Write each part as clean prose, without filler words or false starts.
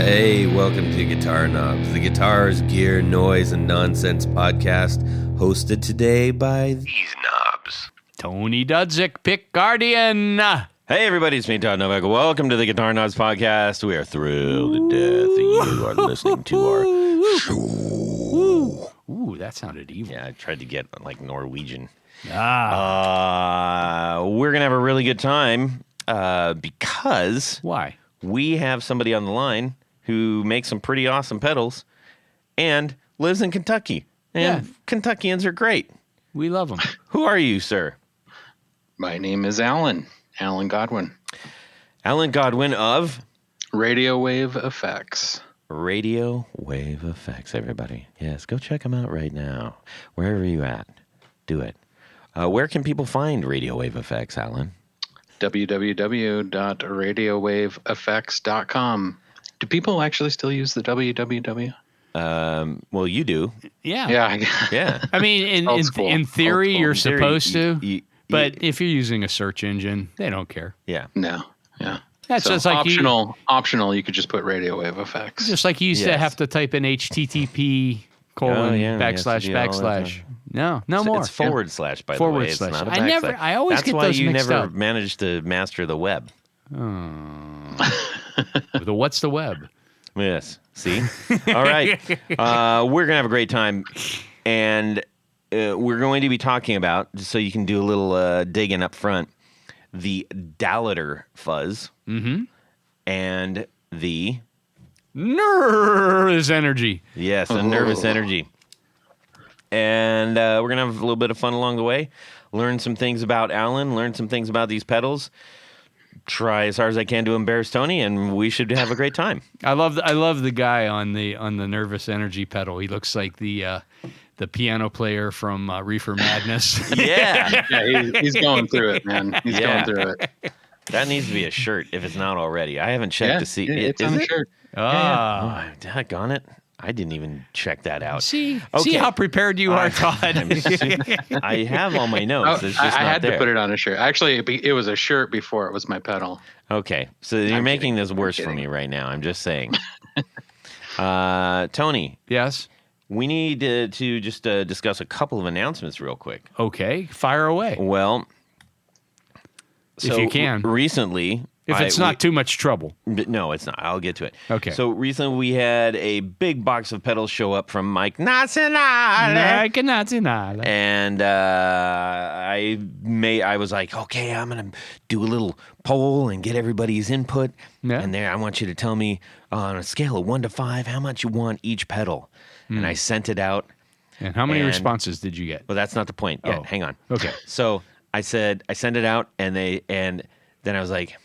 Hey, welcome to Guitar Knobs, the guitars, gear, noise, and nonsense podcast, hosted today by these knobs. Tony Dudzik, Pick Guardian. Hey everybody, it's me, Todd Novak. Welcome to the Guitar Knobs podcast. We are thrilled to death that you are listening to our show. Ooh, that sounded evil. Yeah, I tried to get like Norwegian. We're going to have a really good time because... Why? We have somebody on the line who makes some pretty awesome pedals and lives in Kentucky. And Kentuckians are great. We love them. Who are you, sir? My name is Alan Godwin. Alan Godwin of? Radio Wave Effects. Radio Wave Effects, everybody. Yes, go check them out right now. Wherever you at, do it. Where can people find Radio Wave Effects, Alan? www.radiowaveffects.com. Do people actually still use the www? Well, you do. Yeah. Yeah. I mean, in theory, you're supposed to. But if you're using a search engine, they don't care. Yeah. No. Yeah. That's so just like optional. You could just put Radio Wave Effects. Just like you used to have to type in HTTP // No more. It's forward slash, by the way. It's not a backslash. I always get those mixed up. That's why you never managed to master the web. What's the web? Yes. See? All right. We're going to have a great time. And we're going to be talking about, just so you can do a little digging up front, the Dalliter fuzz and the... Nervous energy. Yes, a nervous energy. And we're going to have a little bit of fun along the way. Learn some things about Alan. Learn some things about these pedals. Try as hard as I can to embarrass Tony, and we should have a great time. I love the guy on the nervous energy pedal. He looks like the piano player from Reefer Madness. Yeah. He's going through it, man. He's going through it. That needs to be a shirt if it's not already. I haven't checked to see. It's on the shirt. Oh, daggone it. I didn't even check that out. See how prepared you are, Todd. I have all my notes. It's just I not had there. to put it on a shirt. Actually, it was a shirt before it was my pedal. Okay, so you're making this worse for me right now. I'm just saying. Tony. Yes? We need to just discuss a couple of announcements real quick. Okay, fire away. Well, if you can. Recently... If it's not too much trouble. No, it's not. I'll get to it. Okay. So recently we had a big box of pedals show up from Mike Nazionale. And I was like, okay, I'm going to do a little poll and get everybody's input. Yeah. And I want you to tell me on a scale of 1 to 5 how much you want each pedal. And I sent it out. And how many responses did you get? Well, that's not the point yet. Hang on. Okay. So I sent it out, and then I was like,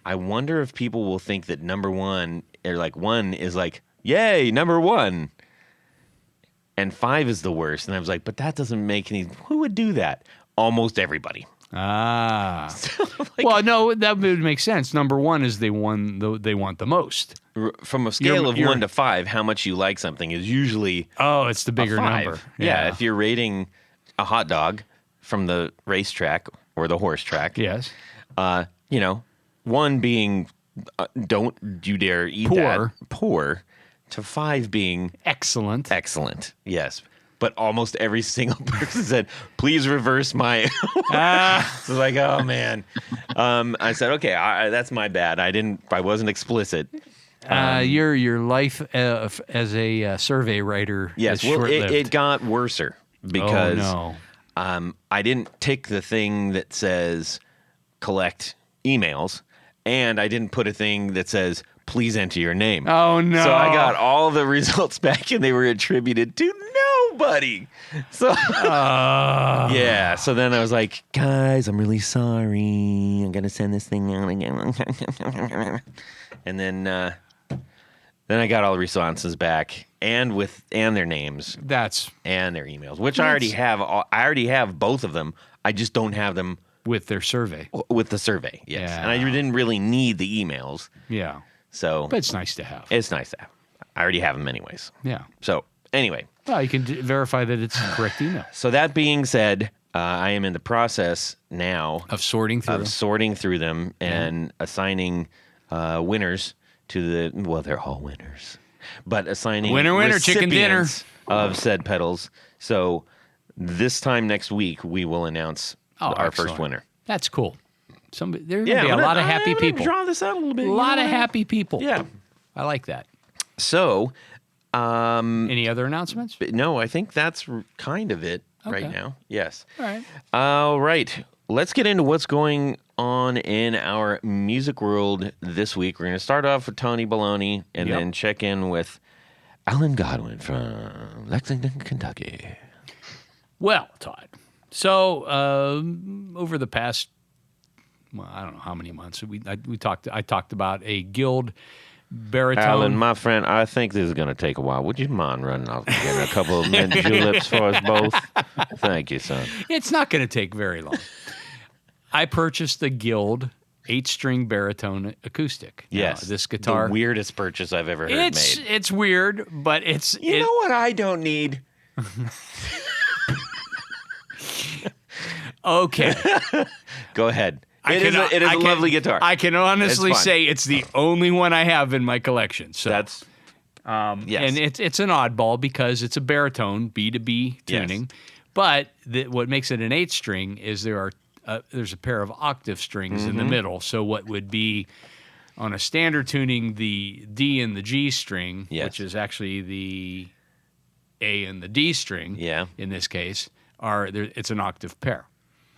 I wonder if people will think that number one, or like 1 is like, yay, number 1. And 5 is the worst. And I was like, but that doesn't make any, who would do that? Almost everybody. So, well, no, that would make sense. Number 1 is they want the most. From a scale of 1 to 5, how much you like something is usually it's the bigger number. Yeah, if you're rating a hot dog from the racetrack or the horse track. Yes. 1 being don't you dare eat that. Poor. To 5 being excellent. Excellent. Yes. But almost every single person said, please reverse my... So like, oh man. I said, okay, that's my bad. I wasn't explicit. Your life as a survey writer. Yes. Well, it got worser because I didn't tick the thing that says collect emails, and I didn't put a thing that says please enter your name. Oh no. So I got all the results back and they were attributed to nobody. So yeah, so then I was like, guys, I'm really sorry. I'm going to send this thing out again. And then I got all the responses back and their names. And their emails, which I already have. I already have both of them. I just don't have them with their survey. With the survey, yes. Yeah. And I didn't really need the emails. Yeah. So, but it's nice to have. It's nice to have. I already have them anyways. Yeah. So anyway. Well, you can verify that it's the correct email. So that being said, I am in the process now of sorting through them and assigning winners to they're all winners, but assigning winner, chicken dinner recipients of said pedals. So this time next week, we will announce our first winner. That's cool. There's going to be a lot of happy people. Draw this out a little bit. A lot of happy people. Yeah. I like that. So, any other announcements? no, I think that's kind of it right now. Yes. All right. All right. Let's get into what's going on in our music world this week. We're going to start off with Tony Baloney and then check in with Alan Godwin from Lexington, Kentucky. Well, Todd, so over the past, I don't know how many months I talked about a Guild baritone. Alan, my friend, I think this is going to take a while. Would you mind running off and getting a couple of mint juleps for us both? Thank you, son. It's not going to take very long. I purchased the Guild 8-string baritone acoustic. Yes, this guitar, the weirdest purchase I've ever heard made. It's weird, but it's you know what I don't need. Okay, go ahead. It is a lovely guitar. I can honestly say it's the only one I have in my collection. So that's yes. And it's an oddball because it's a baritone B2B tuning, but what makes it an 8-string is there's a pair of octave strings in the middle. So what would be on a standard tuning the D and the G string, which is actually the A and the D string. In this case, it's an octave pair.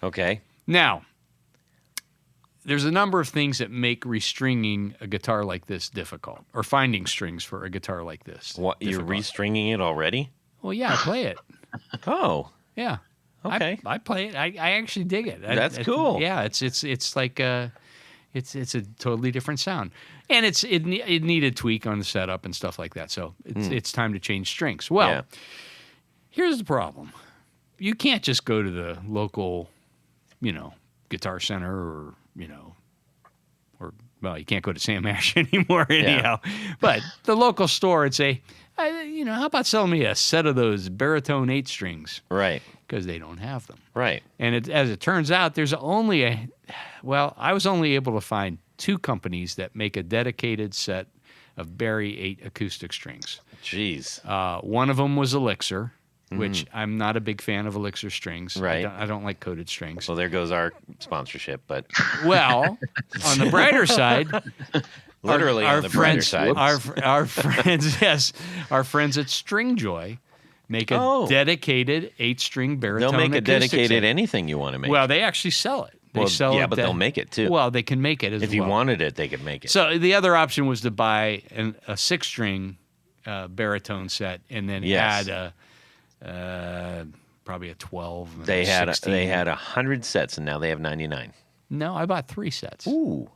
Okay. Now, there's a number of things that make restringing a guitar like this difficult, or finding strings for a guitar like this. What, you're restringing it already? Well, yeah, I play it. Oh. Yeah. Okay. I play it. I actually dig it. That's cool. Yeah, it's like it's a totally different sound, and it needed tweak on the setup and stuff like that. So it's time to change strings. Well, here's the problem: you can't just go to the local, Guitar Center or you can't go to Sam Ash anymore anyhow. But the local store would say, how about selling me a set of those baritone 8-strings? Right. Because they don't have them. Right. And as it turns out, there's only I was only able to find 2 companies that make a dedicated set of Barry 8 acoustic strings. Jeez. One of them was Elixir, which I'm not a big fan of Elixir strings. Right. I don't like coated strings. Well, there goes our sponsorship, but... Well, on the brighter side... Literally on the brighter side. Our friends, our friends at Stringjoy make a dedicated 8-string baritone They'll make a dedicated set. anything you want to make. Well, they actually sell it. They sell it. But they'll make it too. Well, they can make it as well. If you wanted it, they could make it. So the other option was to buy a 6-string baritone set and then add probably a 12. They had 16. 100 sets, and now they have 99. No, I bought 3 sets. Ooh,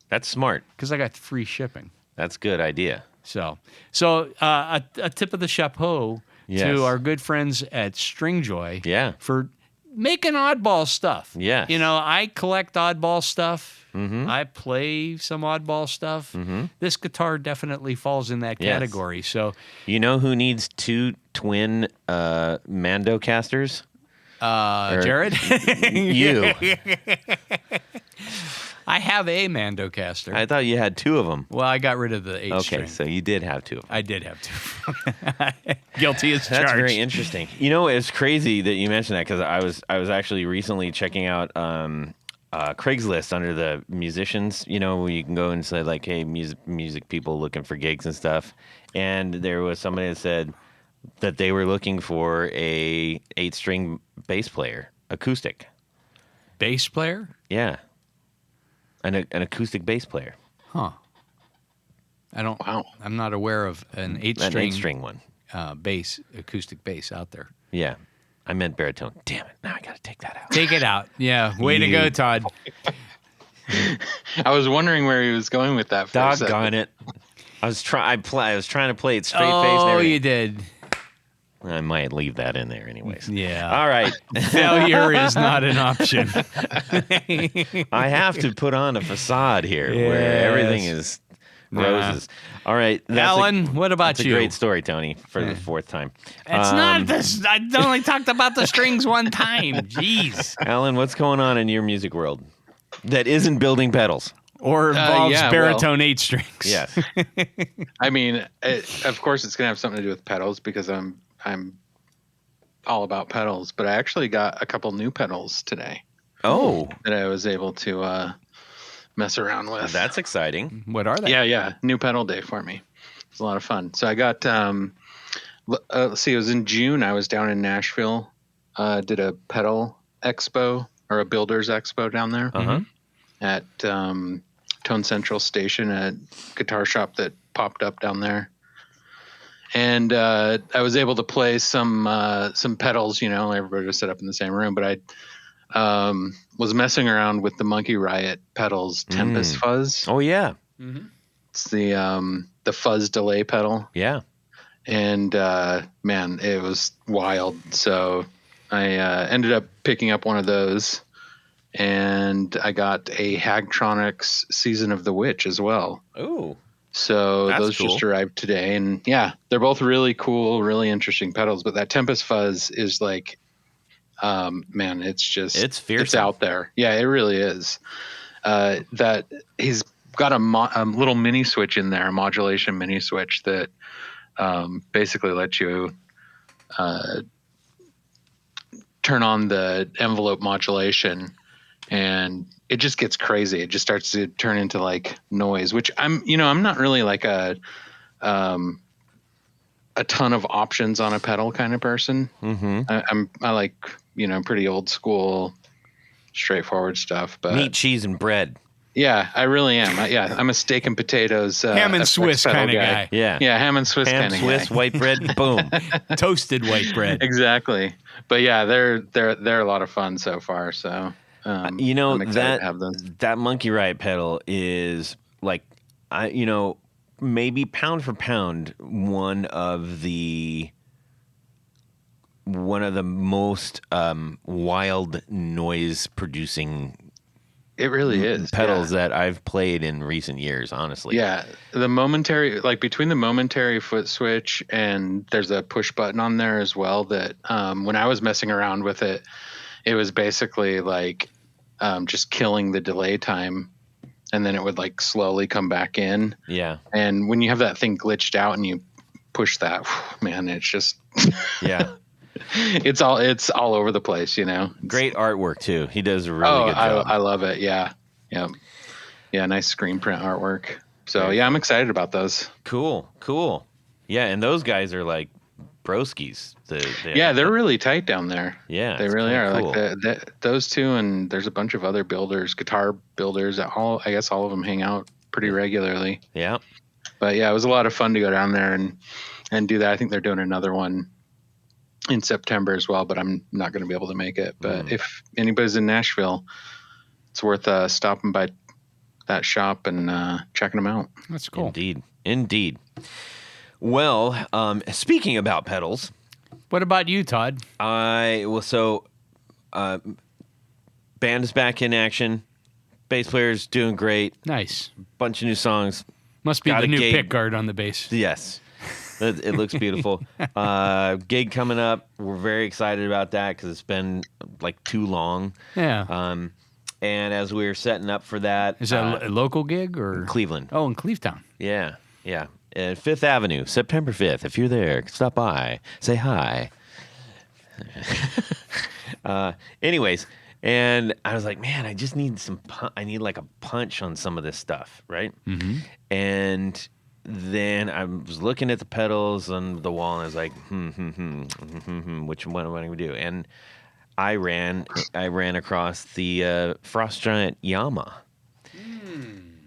that's smart. Because I got free shipping. That's a good idea. So a tip of the chapeau to our good friends at Stringjoy for making oddball stuff. Yeah. I collect oddball stuff. Mm-hmm. I play some oddball stuff. Mm-hmm. This guitar definitely falls in that category. So, you know who needs 2 twin Mando casters? Jared? You. I have a Mando caster. I thought you had 2 of them. Well, I got rid of the 8-string. Okay, so you did have 2 of them. I did have 2. Guilty as charged. That's very interesting. It's crazy that you mentioned that because I was actually recently checking out Craigslist under the musicians, where you can go and say like, hey, music people looking for gigs and stuff. And there was somebody that said that they were looking for a 8-string bass player, acoustic. Bass player? Yeah. An acoustic bass player. Huh. I don't. Wow. I'm not aware of an 8-string. An 8-string one. Bass, acoustic bass out there. Yeah. I meant baritone. Damn it. Now I got to take that out. Take it out. Yeah. Way to go, Todd. I was wondering where he was going with that. Doggone it. I was trying to play it straight face. Oh, you did. I might leave that in there anyways. Yeah. All right. Failure is not an option. I have to put on a facade here where everything is roses. All right. Alan, what about you? That's a great story, Tony, for the 4th time. It's not this. I only talked about the strings one time. Jeez. Alan, what's going on in your music world that isn't building pedals? or involves yeah, baritone 8 strings. Yes. I mean, of course, it's gonna have something to do with pedals because I'm all about pedals. But I actually got a couple new pedals today Oh, that I was able to mess around with. that's exciting. What are they? Yeah, new pedal day for me. It's a lot of fun. So I got let's see, it was in June. I was down in Nashville, did a pedal expo or a builders expo down there Uh-huh. at Tone Central Station, a guitar shop that popped up down there. And I was able to play some pedals. Everybody was set up in the same room, but I was messing around with the Monkey Riot pedals Tempest Fuzz. Oh, yeah. It's the fuzz delay pedal. Yeah. And man, it was wild. So I ended up picking up one of those, and I got a Hagtronics Season of the Witch as well. Oh, So that's those cool. just arrived today, and yeah, they're both really cool, really interesting pedals. But that Tempest Fuzz is like, man, it's fearsome. It's out there. Yeah, it really is. That he's got a little mini switch in there, a modulation mini switch that basically lets you turn on the envelope modulation, and it just gets crazy. It just starts to turn into like noise, which I'm not really like a ton of options on a pedal kind of person. Mm-hmm. I like, pretty old school, straightforward stuff, but Meat, cheese, and bread. yeah, I really am. I'm a steak and potatoes, Ham and FX Swiss pedal kind of guy. Yeah. Yeah, ham and Swiss Ham, kind of Swiss, guy. white bread, boom. Toasted white bread. Exactly. But yeah, they're a lot of fun so far. So I'm excited to have those. that Monkey Riot pedal is like, maybe pound for pound one of the most wild noise producing It really is pedals yeah. that I've played in recent years, honestly. Yeah, the momentary, like between the momentary foot switch and there's a push button on there as well that when I was messing around with it, it was basically like just killing the delay time, and then it would like slowly come back in. Yeah. And when you have that thing glitched out and you push that, man, it's just Yeah. it's all over the place, Great artwork too. He does a really good job. I love it. Yeah. Nice screen print artwork. So yeah, I'm excited about those. Cool. Yeah, and those guys are like broskies. They're really tight down there. Yeah, they it's really are. cool. Like those two, and there's a bunch of other builders, guitar builders. I guess all of them hang out pretty regularly. Yeah. But yeah, it was a lot of fun to go down there and do that. I think they're doing another one in September as well, but I'm not going to be able to make it. But if anybody's in Nashville, it's worth stopping by that shop and checking them out. That's cool. Indeed. Well, speaking about pedals, What about you, Todd? band is back in action. Bass player's doing great. Nice. Bunch of new songs. Must be Got the a new gig. pick guard on the bass. Yes. It looks beautiful. Gig coming up. We're very excited about that because it's been like too long. Yeah. And as we were setting up for that, Is that a local gig or Cleveland? Oh, in Clevetown. Yeah. Fifth Avenue, September 5th. If you're there, stop by, say hi. Anyways, and I was like, man, I just need I need like a punch on some of this stuff, right? Mm-hmm. And then I was looking at the pedals on the wall, and I was like, which one am I going to do? And I ran across the Frost Giant Yama,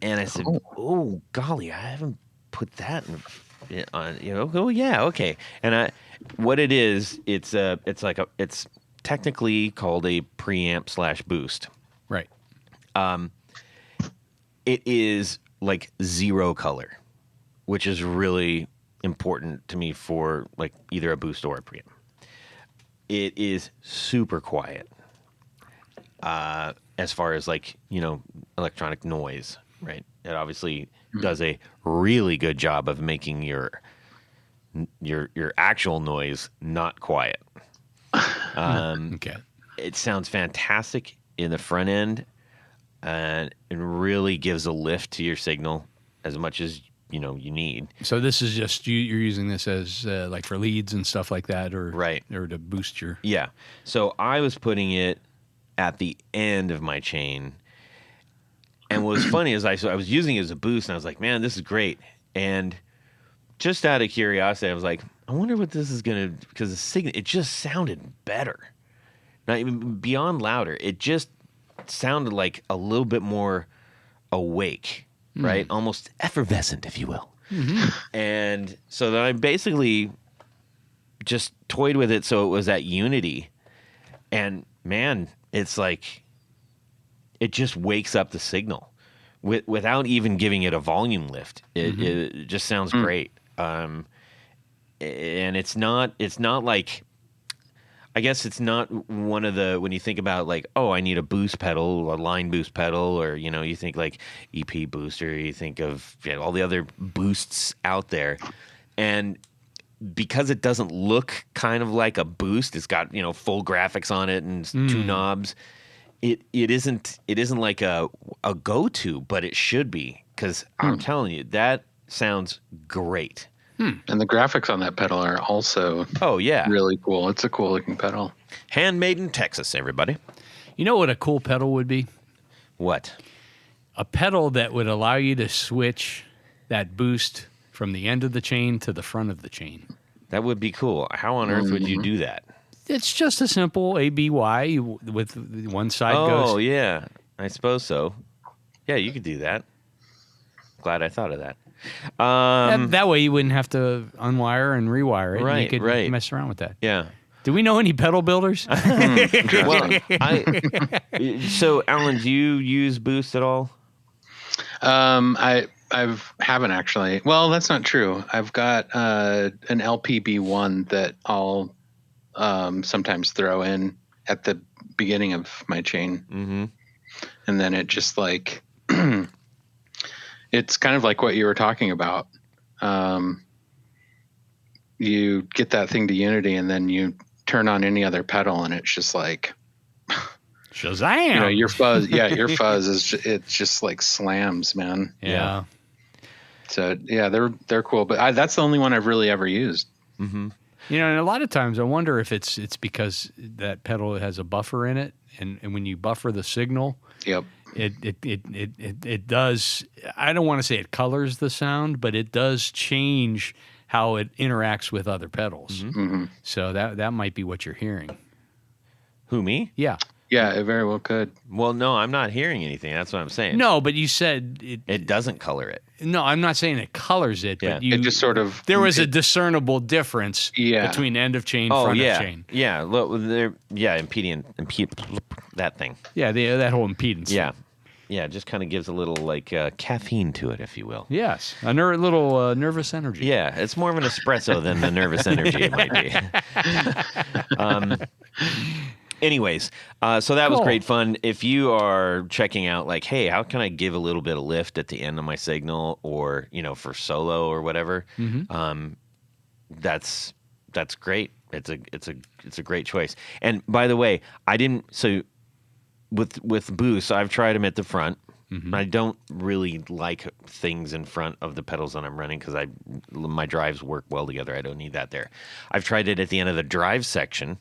and I said, "Oh golly, I haven't put that on." Oh yeah, okay. And what it is, it's technically called a preamp / boost. Right. It is like zero color, which is really important to me for like either a boost or a preamp. It is super quiet as far as like, electronic noise, right? It obviously does a really good job of making your actual noise not quiet. Okay. It sounds fantastic in the front end. and it really gives a lift to your signal as much as you need. So this is just you're using this as like for leads and stuff like that, or Right. or to boost your. Yeah. So I was putting it at the end of my chain, and what was funny is I was using it as a boost, and I was like, man, this is great. And just out of curiosity, I was like, I wonder what this is gonna, because the signal, it just sounded better. Not even beyond louder. It just sounded like a little bit more awake, right? Almost effervescent, if you will. And so then I basically just toyed with it so it was at unity. And man, it's like it just wakes up the signal without even giving it a volume lift. It just sounds great. And it's not like, I guess it's not one of the, when you think about like, oh, I need a boost pedal, a line boost pedal, or, you think like EP booster, you think of all the other boosts out there. And because it doesn't look kind of like a boost, it's got, full graphics on it and two knobs. It isn't like a go-to, but it should be, because I'm telling you, that sounds great. And the graphics on that pedal are also really cool. It's a cool looking pedal. Handmade in Texas, everybody. You know what a cool pedal would be? What? A pedal that would allow you to switch that boost from the end of the chain to the front of the chain. That would be cool. How on earth would you do that? It's just a simple ABY with one side goes. Oh, yeah. I suppose so. Yeah, you could do that. Glad I thought of that. That way you wouldn't have to unwire and rewire it. Right, and you could right. mess around with that. Yeah. Do we know any pedal builders? Well, so Alan, do you use Boost at all? I haven't actually. Well, that's not true. I've got an LPB1 that I'll sometimes throw in at the beginning of my chain, and then it just like it's kind of like what you were talking about. You get that thing to unity, and then you turn on any other pedal, and it's just like Shazam! Your fuzz. Yeah, your fuzz is it just like slams, man. Yeah. So yeah, they're cool, but that's the only one I've really ever used. And a lot of times I wonder if it's because that pedal has a buffer in it, and when you buffer the signal, Yep. It does. I don't want to say it colors the sound, but it does change how it interacts with other pedals. So that might be what you're hearing. Who, me? Yeah. Yeah, it very well could. Well, no, I'm not hearing anything. That's what I'm saying. No, but you said it doesn't color it. No, I'm not saying it colors it, but it just sort of there was a discernible difference between end of chain, front of chain. Yeah, look, impede that thing. Yeah, that whole impedance. Yeah. Yeah, it just kind of gives a little like caffeine to it, if you will. Yes, a little nervous energy. Yeah, it's more of an espresso than the nervous energy it might be. Anyways, so that was great fun. If you are checking out like, hey, how can I give a little bit of lift at the end of my signal, or for solo or whatever, that's great. It's a great choice. And by the way, I didn't with boosts, I've tried them at the front. I don't really like things in front of the pedals that I'm running because my drives work well together. I don't need that there. I've tried it at the end of the drive section.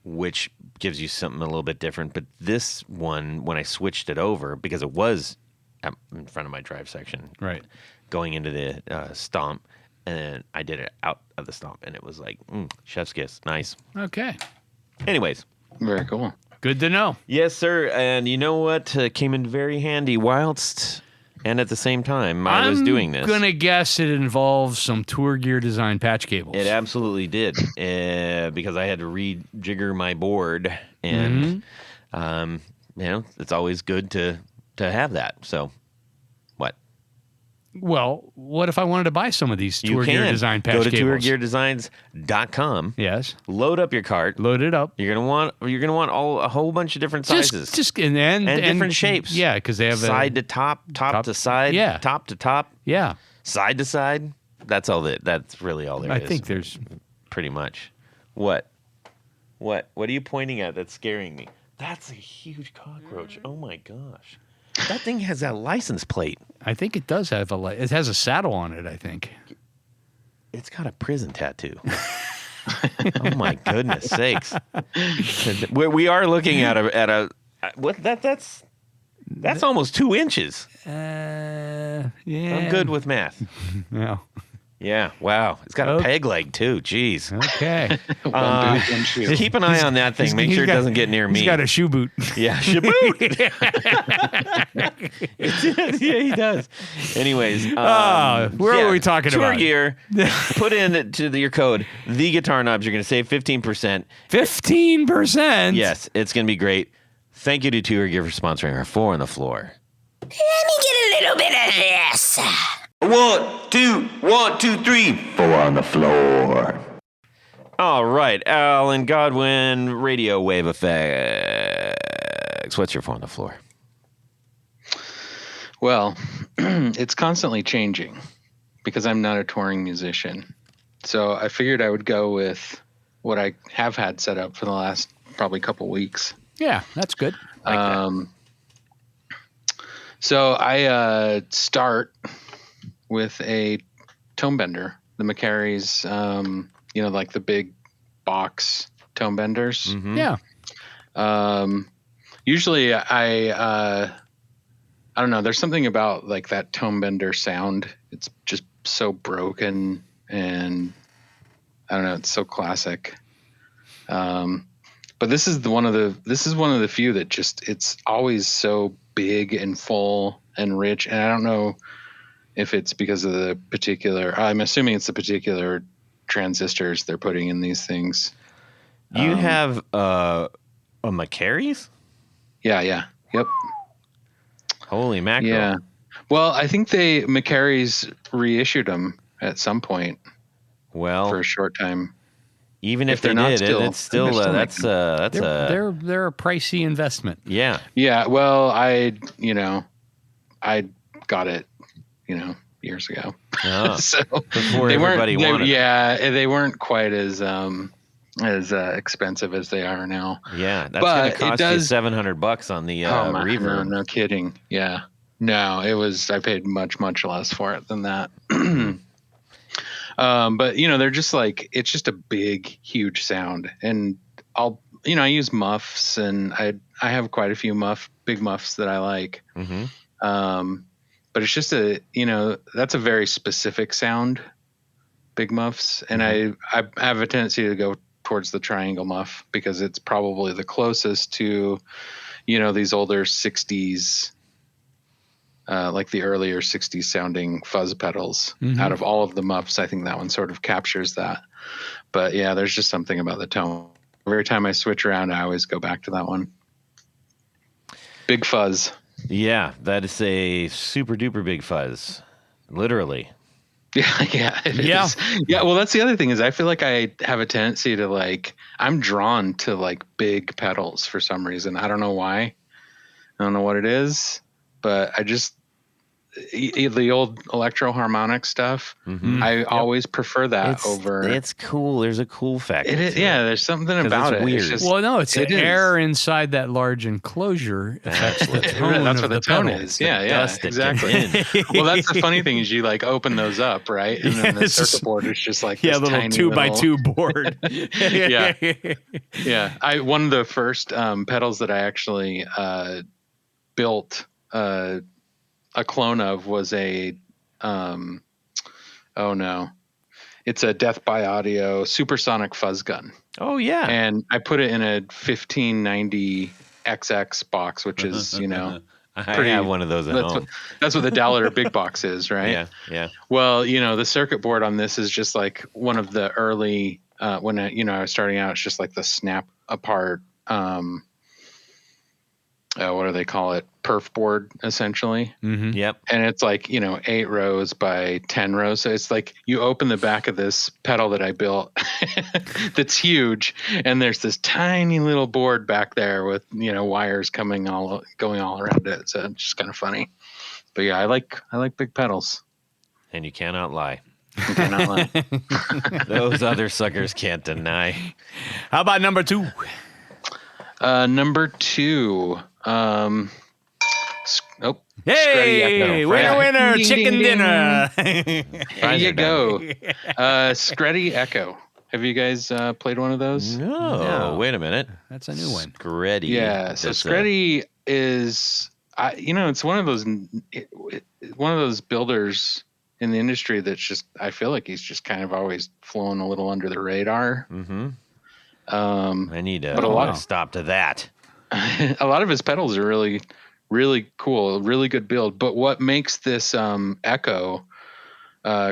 Which gives you something a little bit different. But this one, when I switched it over, because it was in front of my drive section, right, going into the stomp, and I did it out of the stomp, and it was like, chef's kiss. Nice. Okay. Anyways. Very cool. Good to know. Yes, sir. And you know what? Came in very handy whilst... And at the same time, I was doing this. I'm going to guess it involves some Tour Gear Design patch cables. It absolutely did, because I had to rejigger my board, and it's always good to have that. So, what? Well, what if I wanted to buy some of these Tour Gear Design patch cables? Go to tourgeardesigns.com. Yes. Load up your cart. Load it up. You're gonna want a whole bunch of different sizes, and different shapes. Yeah, because they have side to top to side, top to top, side to side. That's all that's really all there is. I think there's pretty much. What are you pointing at? That's scaring me. That's a huge cockroach. Oh my gosh. That thing has that license plate. I think it does have it has a saddle on it, I think. It's got a prison tattoo. Oh my goodness sakes. We are looking at a what that's almost 2 inches. Yeah. I'm good with math. Yeah. Yeah. Wow. It's got a peg leg too. Jeez. Okay. One boot, one shoe. Keep an eye on that thing. Make sure it doesn't get near me. He's got a shoe boot. Yeah, shaboot. Yeah, he does. Anyways, where are we talking tour about? gear. Put in your code the guitar knobs. You're going to save 15%. 15%. Yes, it's going to be great. Thank you to Tour Gear for sponsoring our 4 on the floor. Let me get a little bit of this. 1, 2, 3. 4 on the floor. All right, Al and Godwin, radio wave effects. What's your 4 on the floor? Well, it's constantly changing because I'm not a touring musician. So I figured I would go with what I have had set up for the last probably couple weeks. Yeah, that's good. So I start with a tone bender, the McCarry's, like the big box tone benders. Mm-hmm. Yeah. Usually I don't know. There's something about like that tone bender sound. It's just so broken, and I don't know. It's so classic. But this is one of the few that just, it's always so big and full and rich. And I don't know if it's because of the particular, I'm assuming it's the particular transistors they're putting in these things. You have a McCarry's? Yeah. Yep. Holy mackerel. Yeah. Well, I think McCarry's reissued them at some point Well, for a short time. even if they're they not did, still- it's still they're still that's They're a pricey investment. yeah. Yeah. Well, I got it, years ago. Oh, So before they everybody weren't, wanted. yeah, they weren't quite as expensive as they are now. Yeah, that's But going it to cost does- you $700 on the reverb. No kidding. Yeah. No, I paid much, much less for it than that. But they're just like, it's just a big, huge sound. And I use muffs, and I have quite a few big muffs that I like. Mm-hmm. But it's just that's a very specific sound, big muffs. And I have a tendency to go towards the triangle muff because it's probably the closest to, these older 60s, like the earlier 60s sounding fuzz pedals. Mm-hmm. Out of all of the muffs, I think that one sort of captures that. But yeah, there's just something about the tone. Every time I switch around, I always go back to that one. Big fuzz. Yeah, that is a super duper big fuzz, literally. Yeah. It is. Yeah. Well, that's the other thing is I feel like I have a tendency to I'm drawn to big pedals for some reason. I don't know why. I don't know what it is, but I just, the old electro harmonic stuff. Mm-hmm. I always prefer that over. It's cool. There's a cool factor. It is. to Yeah. it. There's something 'Cause about it's it. weird. It's just, Well, no, it's It the is. air inside that large enclosure affects the tone that's of what the tone pedal. is. Yeah. dust that gets Exactly. Well, that's the funny thing is you open those up, right? And then the Yes. circuit board is just like Yeah, this little tiny 2x2 board. Yeah. Yeah, one of the first pedals that I actually built a clone of was a it's a Death by Audio supersonic fuzz gun, Oh yeah. and I put it in a 1590 XX box, which is I pretty- have one of those at home. that's what the Dallader big box is, right? Yeah. Yeah. Well, the circuit board on this is just like one of the early when I was starting out. It's just like the snap apart. What do they call it? Perf board, essentially. Mm-hmm. Yep. And it's 8 rows by 10 rows. So it's like you open the back of this pedal that I built that's huge, and there's this tiny little board back there with wires going all around it. So it's just kind of funny. But yeah, I like big pedals. And you cannot lie. I cannot lie. Those other suckers can't deny. How about number 2? Number 2. Hey, winner, Ding, chicken ding, ding. dinner. There you go. Screddy Echo. Have you guys played one of those? No, wait a minute. That's a new one. Screddy. Yeah. So Screddy is, it's one of those builders in the industry that's just, I feel like he's just kind of always flowing a little under the radar. Mm-hmm. I need but a lot of stop to that. A lot of his pedals are really, really cool, really good build. But what makes this Echo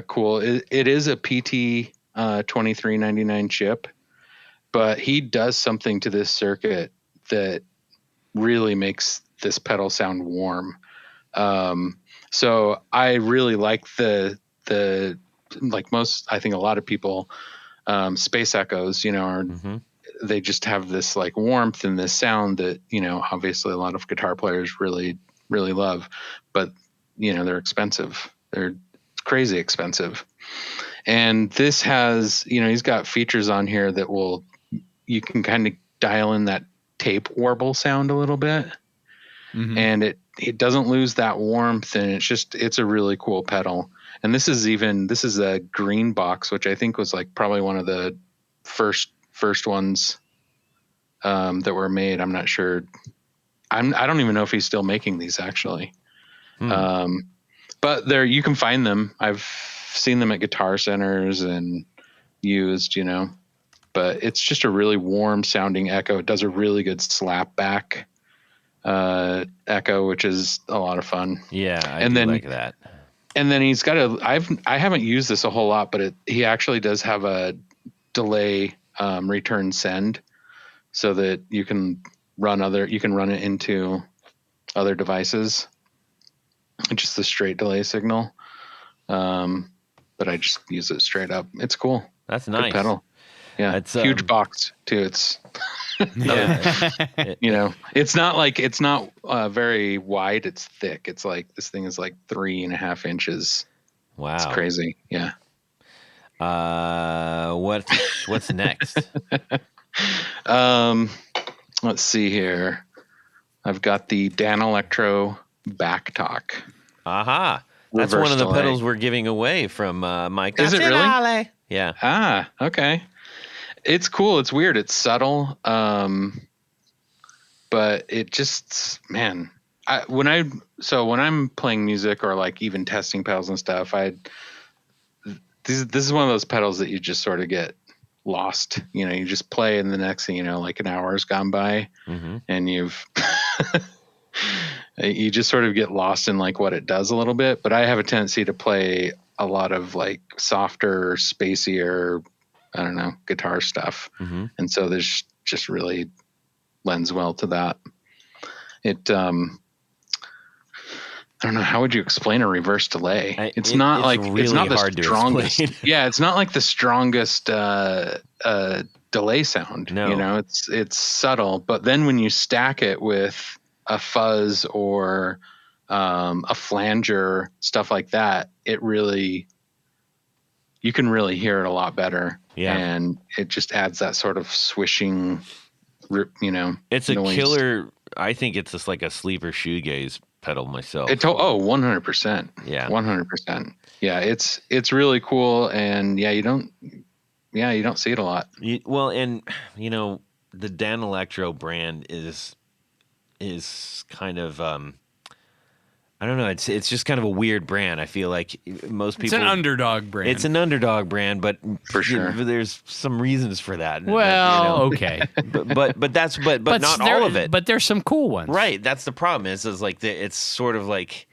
cool? It is a PT 2399 chip, but he does something to this circuit that really makes this pedal sound warm. So I really like the like most, I think a lot of people, space echoes, are they just have this like warmth and this sound that, obviously a lot of guitar players really, really love, but they're expensive. They're crazy expensive. And this has, he's got features on here that you can kind of dial in that tape warble sound a little bit. And it doesn't lose that warmth, and it's a really cool pedal. And this is a green box, which I think was like probably one of the first ones that were made. I'm not sure. I don't even know if he's still making these actually. But you can find them. I've seen them at guitar centers and used, but it's just a really warm sounding Echo. It does a really good slap back Echo, which is a lot of fun. Yeah, I do like that. And then he's got I haven't used this a whole lot, but he actually does have a delay return send, so that you can run it into other devices. Just the straight delay signal. But I just use it straight up. It's cool. That's nice. Good pedal. Yeah. It's huge box too. It's it's not very wide. It's thick. It's like, this thing is like 3.5 inches. Wow. It's crazy. Yeah. What's next? Let's see here. I've got the Dan Electro Back Talk. Aha. That's Reverse one of the delay. pedals we're giving away from Mike. Is it really? Yeah. Ah, okay. It's cool. It's weird. It's subtle. But it just, man, when I'm playing music or like even testing pedals and stuff, this is one of those pedals that you just sort of get lost. You just play, and the next thing you know, like an hour's gone by, and you've you just sort of get lost in like what it does a little bit. But I have a tendency to play a lot of like softer, spacier, I don't know, guitar stuff. And so there's just really lends well to that. It, I don't know, how would you explain a reverse delay? It's not the strongest. Yeah, it's not like the strongest delay sound. No. It's subtle, but then when you stack it with a fuzz or a flanger, stuff like that, you can really hear it a lot better. Yeah. And it just adds that sort of swishing, it's noise. A killer. I think it's just like a sleeper shoegaze pedal myself. 100%. Yeah. 100%. Yeah. It's really cool. And you don't see it a lot. The Dan Electro brand is kind of, I don't know. It's just kind of a weird brand. I feel like most people. It's an underdog brand. It's an underdog brand, but for sure, there's some reasons for that. Well, okay, but not all of it. But there's some cool ones, right? That's the problem. Is like it's sort of like,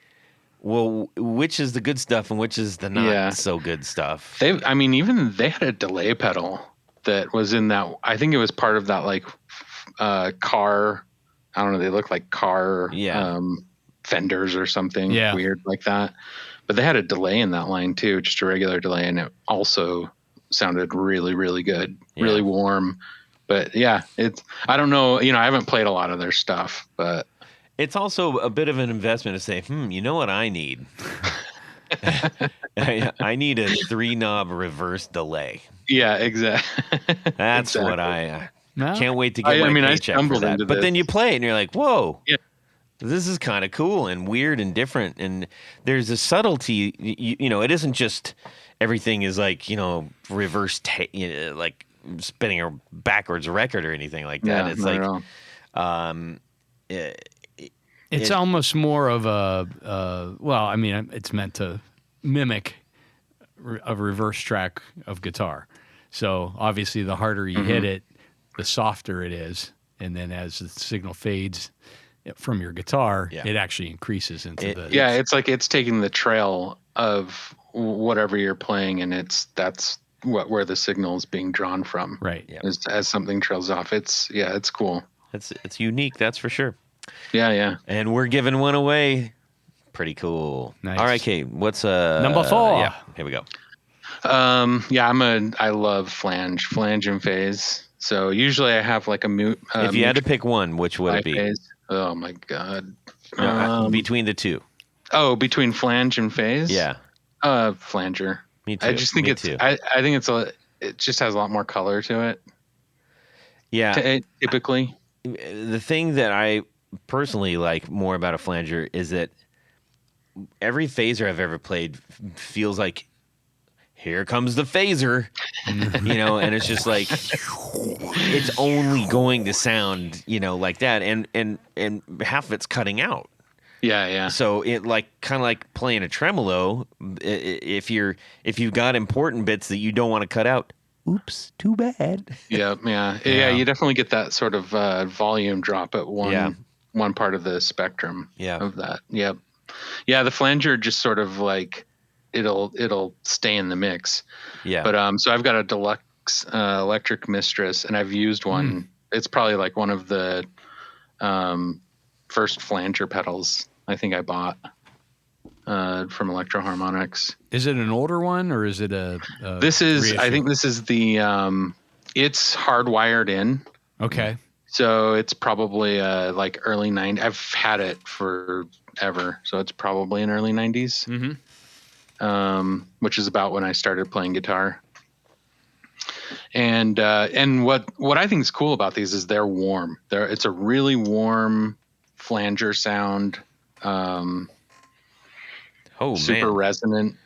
well, which is the good stuff and which is the not so good stuff. They had a delay pedal that was in that. I think it was part of that like car. I don't know. They look like car. Yeah. Fenders or something weird like that, but they had a delay in that line too, just a regular delay, and it also sounded really, really good, really warm. But I don't know, I haven't played a lot of their stuff, but it's also a bit of an investment to say, you know what I need? I need a 3-knob reverse delay. Yeah, exactly. That's what I No? Can't wait to get my I paycheck for stumbled that. into But this. then you play it and you're like, whoa. Yeah. This is kind of cool and weird and different. And there's a subtlety. It isn't just everything is like, reverse, like spinning a backwards record or anything like that. Yeah, It's not like, at all. It's almost more of it's meant to mimic a reverse track of guitar. So obviously, the harder you hit it, the softer it is, and then as the signal fades from your guitar, it actually increases into the. Yeah, it's like it's taking the trail of whatever you're playing, and that's where the signal is being drawn from. Right. Yeah. As something trails off, it's cool. It's unique, that's for sure. Yeah. And we're giving one away. Pretty cool. Nice. All right, Kate. What's Number 4? Yeah, here we go. I love flange and phase. So usually I have like a If you had to pick one, which would it be? phase. Oh my god. No, between the two. Oh, between flange and phase? Yeah. Flanger. Me too. I just think Me it's too. I think it just has a lot more color to it. Yeah. Typically. The thing that I personally like more about a flanger is that every phaser I've ever played feels like here comes the phaser, and it's just like it's only going to sound, like that, and half of it's cutting out. Yeah. So it kind of like playing a tremolo. If you've got important bits that you don't want to cut out, oops, too bad. Yeah. You definitely get that sort of volume drop at one part of the spectrum of that. Yep. Yeah, the flanger just sort of like it'll stay in the mix. Yeah. But so I've got a deluxe electric mistress, and I've used one. It's probably like one of the first flanger pedals I think I bought from Electro Harmonics. Is it an older one or is it a reissue? I think this is the it's hardwired in. Okay. So it's probably like early 90s. I've had it forever, so it's probably in early 90s. Which is about when I started playing guitar. And what I think is cool about these is they're warm. It's a really warm flanger sound. Super resonant.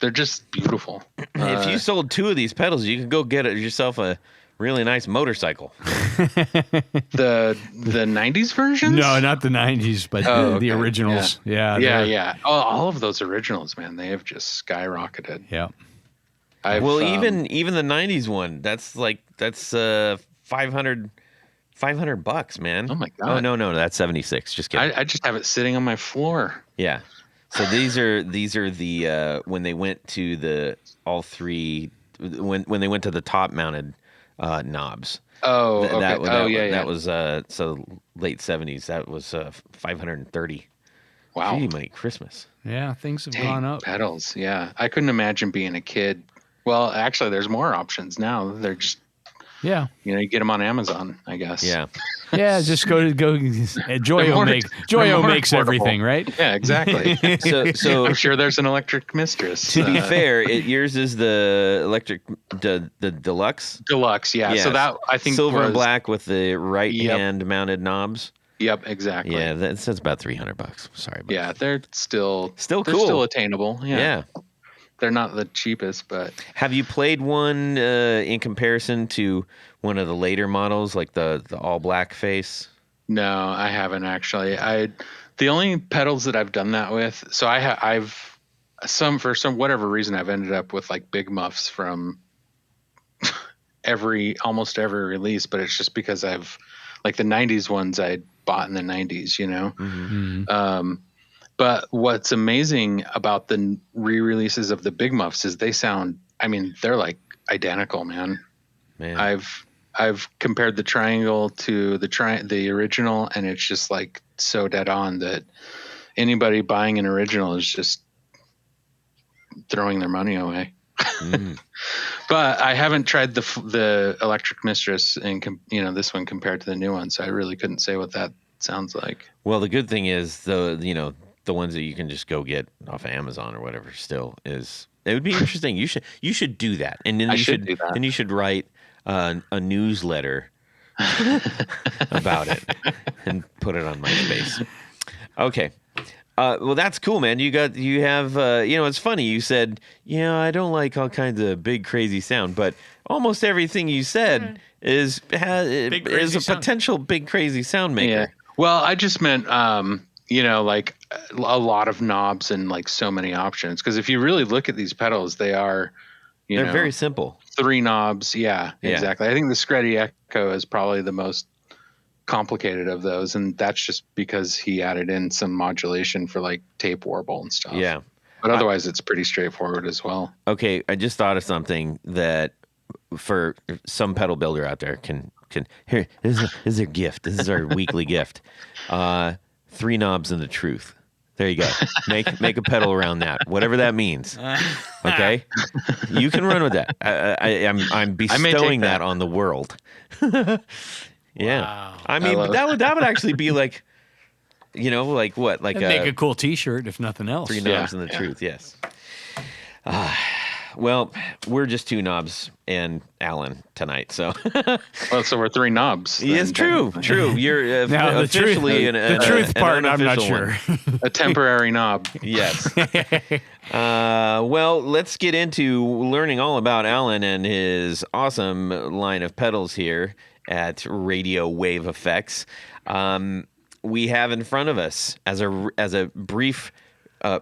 They're just beautiful. If you sold 2 of these pedals, you could go get yourself a really nice motorcycle. The 90s versions? No, not the 90s, but the originals. Yeah. Oh, all of those originals, man, they have just skyrocketed. Yeah. Even the 90s one, that's $500 man. Oh my god. Oh no, that's 76. Just kidding. I just have it sitting on my floor. Yeah. So these are the when they went to the all three when they went to the top mounted knobs. Oh, okay. That was so late 70s. That was 530. Wow. Gee, money Christmas. Yeah, things have gone up. Pedals, yeah. I couldn't imagine being a kid. Well, actually, there's more options now. They're just you get them on Amazon, I guess. Yeah. Yeah, just go. Joyo makes everything, right? Yeah, exactly. So I'm sure there's an electric mistress. To be fair, yours is the electric, the deluxe. Deluxe, yeah. So that I think silver and black with the right hand mounted knobs. Yep, exactly. Yeah, that's about $300. Sorry. Yeah, they're still cool. Still attainable. Yeah. They're not the cheapest, but have you played one in comparison to one of the later models, like the all black face? No, I haven't actually. The only pedals that I've done that with. So I've for some whatever reason I've ended up with like big muffs from almost every release, but it's just because I've like the 90s ones I bought in the 90s, Mm-hmm. But what's amazing about the re-releases of the big muffs is they sound, they're like identical, man. I've compared the triangle to the original, and it's just like so dead on that anybody buying an original is just throwing their money away. But I haven't tried the Electric Mistress and this one compared to the new one, so I really couldn't say what that sounds like. Well, the good thing is the ones that you can just go get off of Amazon or whatever still is. It would be interesting. You should do that, and then you should write a newsletter about it and put it on MySpace. Okay. Well, that's cool, man. You have, it's funny. You said, I don't like all kinds of big, crazy sound, but almost everything you said is a potential big, crazy sound maker. Yeah. Well, I just meant, like a lot of knobs and like so many options. Because if you really look at these pedals, they're very simple. 3 knobs. Yeah, exactly. I think the Screddy Echo is probably the most complicated of those, and that's just because he added in some modulation for like tape warble and stuff. Yeah. But otherwise it's pretty straightforward as well. Okay, I just thought of something that for some pedal builder out there can here, this is their gift. This is our weekly gift. 3 knobs and the truth. There you go. Make a pedal around that, whatever that means. Okay, you can run with that. I'm bestowing that on the world. Yeah, wow. I mean that would actually be like, like what, like make a cool T-shirt if nothing else. 3 knobs and the truth. Yes. Well, we're just 2 knobs and Alan tonight, so. Well, so we're 3 knobs. Yes, true. You're now, officially the truth part. I'm not sure. A temporary knob. Yes. Well, let's get into learning all about Alan and his awesome line of pedals here at Radio Wave Effects. We have in front of us as a brief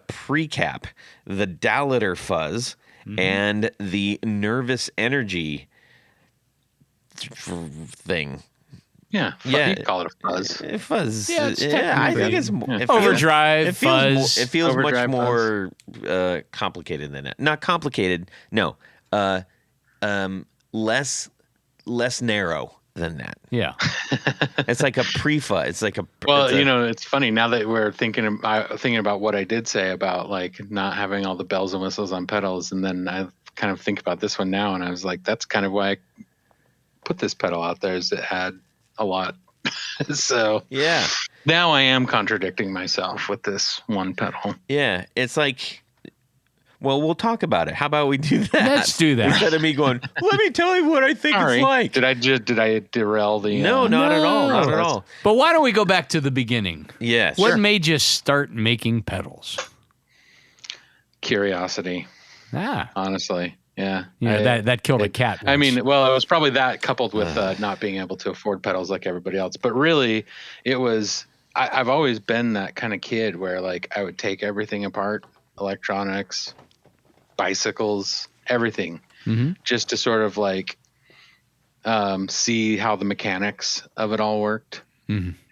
pre-cap the Dalliter Fuzz. Mm-hmm. And the nervous energy thing. Yeah. You call it a fuzz. Fuzz. Yeah, I think it's overdrive, fuzz. It feels overdrive, much more complicated than that. Not complicated. No. Less narrow than that. Yeah. It's like a pre-fuzz. It's like a. Well, it's funny now that we're thinking about what I did say about like not having all the bells and whistles on pedals, and then I kind of think about this one now, and I was like, that's kind of why I put this pedal out there, is it had a lot. So yeah. Now I am contradicting myself with this one pedal. Yeah, it's like. Well, we'll talk about it. How about we do that? Let's do that. Instead of me going, let me tell you what I think it's like. Did I derail the? No, not at all. Not at all. But why don't we go back to the beginning? Yes. What made you start making pedals? Curiosity. Honestly, yeah. That killed a cat once. I mean, well, it was probably that coupled with not being able to afford pedals like everybody else. But really, it was. I've always been that kind of kid where like I would take everything apart, electronics, bicycles, everything, just to sort of like see how the mechanics of it all worked.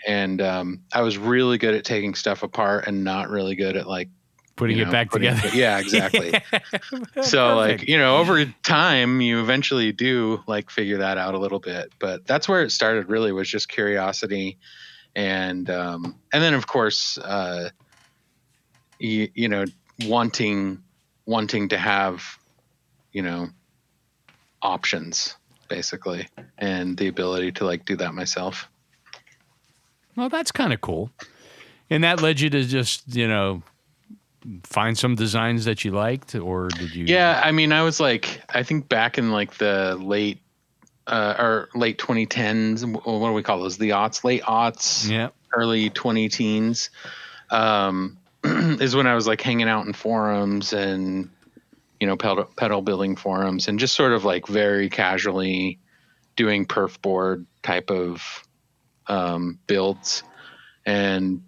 And I was really good at taking stuff apart and not really good at like putting it back together. Yeah, exactly. So like, over time you eventually do like figure that out a little bit, but that's where it started really, was just curiosity. And then of course, wanting to have, options basically, and the ability to like do that myself. Well, that's kind of cool. And that led you to just, find some designs that you liked, or did you? Yeah. I mean, I was like, I think back in like the late 2010s, what do we call those? The aughts, late aughts, early 2010s, is when I was like hanging out in forums and, pedal building forums, and just sort of like very casually doing perf board type of builds. And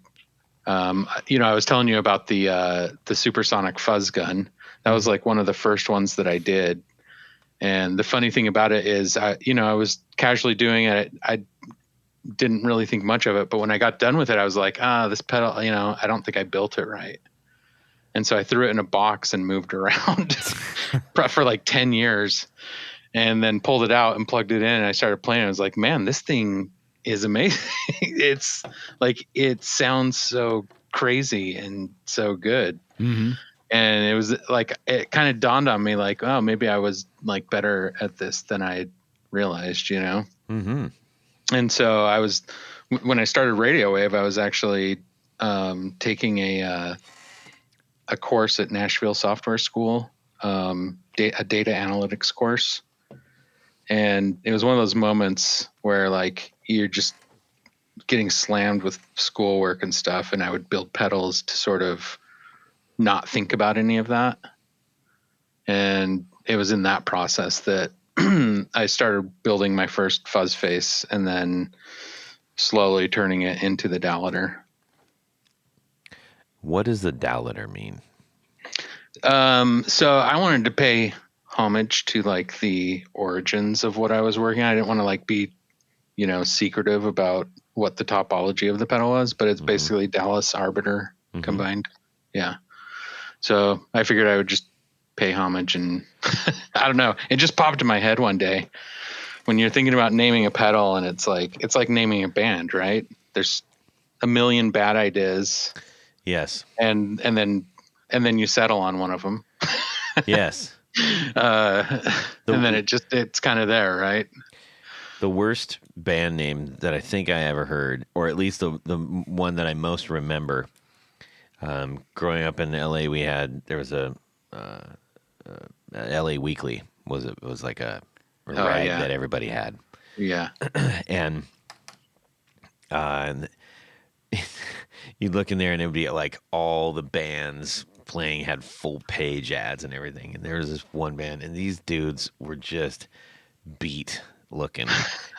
I was telling you about the supersonic fuzz gun. That was like one of the first ones that I did. And the funny thing about it is, I was casually doing it. I didn't really think much of it, but when I got done with it, I was like, this pedal, I don't think I built it right. And so I threw it in a box and moved around for like 10 years, and then pulled it out and plugged it in, and I started playing. I was like, man, this thing is amazing. It's like, it sounds so crazy and so good. Mm-hmm. And it was like, it kind of dawned on me like, oh, maybe I was like better at this than I realized, Mm-hmm. And so when I started Radio Wave, I was actually taking a course at Nashville Software School, a data analytics course. And it was one of those moments where like you're just getting slammed with schoolwork and stuff, and I would build pedals to sort of not think about any of that. And it was in that process that I started building my first fuzz face and then slowly turning it into the Dowlator. What does the Dowlator mean? So I wanted to pay homage to like the origins of what I was working on. I didn't want to like be, secretive about what the topology of the pedal was, but it's basically Dallas Arbiter combined. Yeah. So I figured I would just pay homage, and I don't know. It just popped in my head one day when you're thinking about naming a pedal, and it's like naming a band, right? There's a million bad ideas. Yes. And then you settle on one of them. Yes. And then it's kind of there, right? The worst band name that I think I ever heard, or at least the one that I most remember, growing up in LA, there was a LA Weekly was like a rag that everybody had. Yeah. And you'd look in there and it would be like all the bands playing had full page ads and everything. And there was this one band, and these dudes were just beat looking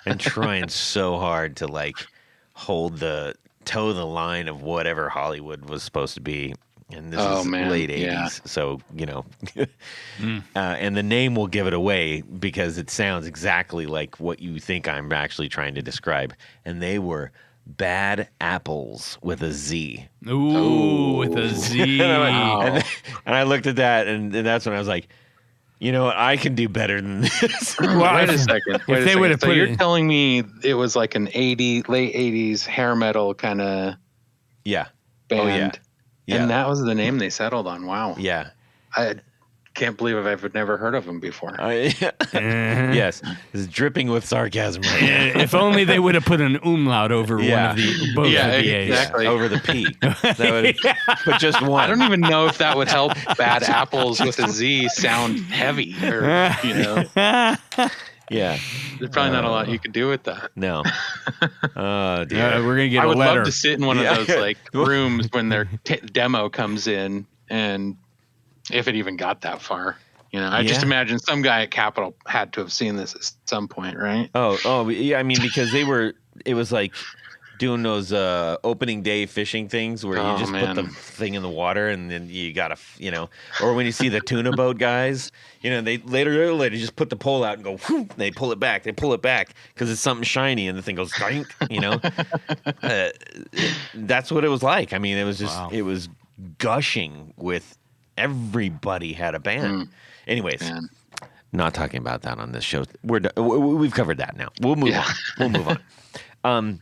and trying so hard to like toe the line of whatever Hollywood was supposed to be. And this is late 80s. Yeah. So, and the name will give it away because it sounds exactly like what you think I'm actually trying to describe. And they were Bad Apples with a Z. Ooh, with a Z. And I looked at that, and that's when I was like, you know what? I can do better than this. Well, wait a second. So you're telling me it was like an late 80s hair metal kind of band. Oh, yeah. And that was the name they settled on. Wow. Yeah. I can't believe I've never heard of them before. Yes. It's dripping with sarcasm right now. If only they would have put an umlaut over one of both of the A's. Exactly. Over the P. But just one. I don't even know if that would help Bad Apples with a Z sound heavy, or, Yeah. There's probably not a lot you could do with that. No. Oh, dear. We're going to get I a would letter. love to sit in one of those like rooms when their demo comes in, and if it even got that far. I just imagine some guy at Capitol had to have seen this at some point, right? Oh, yeah. I mean, because it was like doing those opening day fishing things where you just put the thing in the water and then you gotta, or when you see the tuna boat guys, they later just put the pole out and go, whoop, they pull it back because it's something shiny and the thing goes, that's what it was like. I mean, it was just, It was gushing with everybody had a band. Anyways, not talking about that on this show. We've covered that now. We'll move on. We'll move on.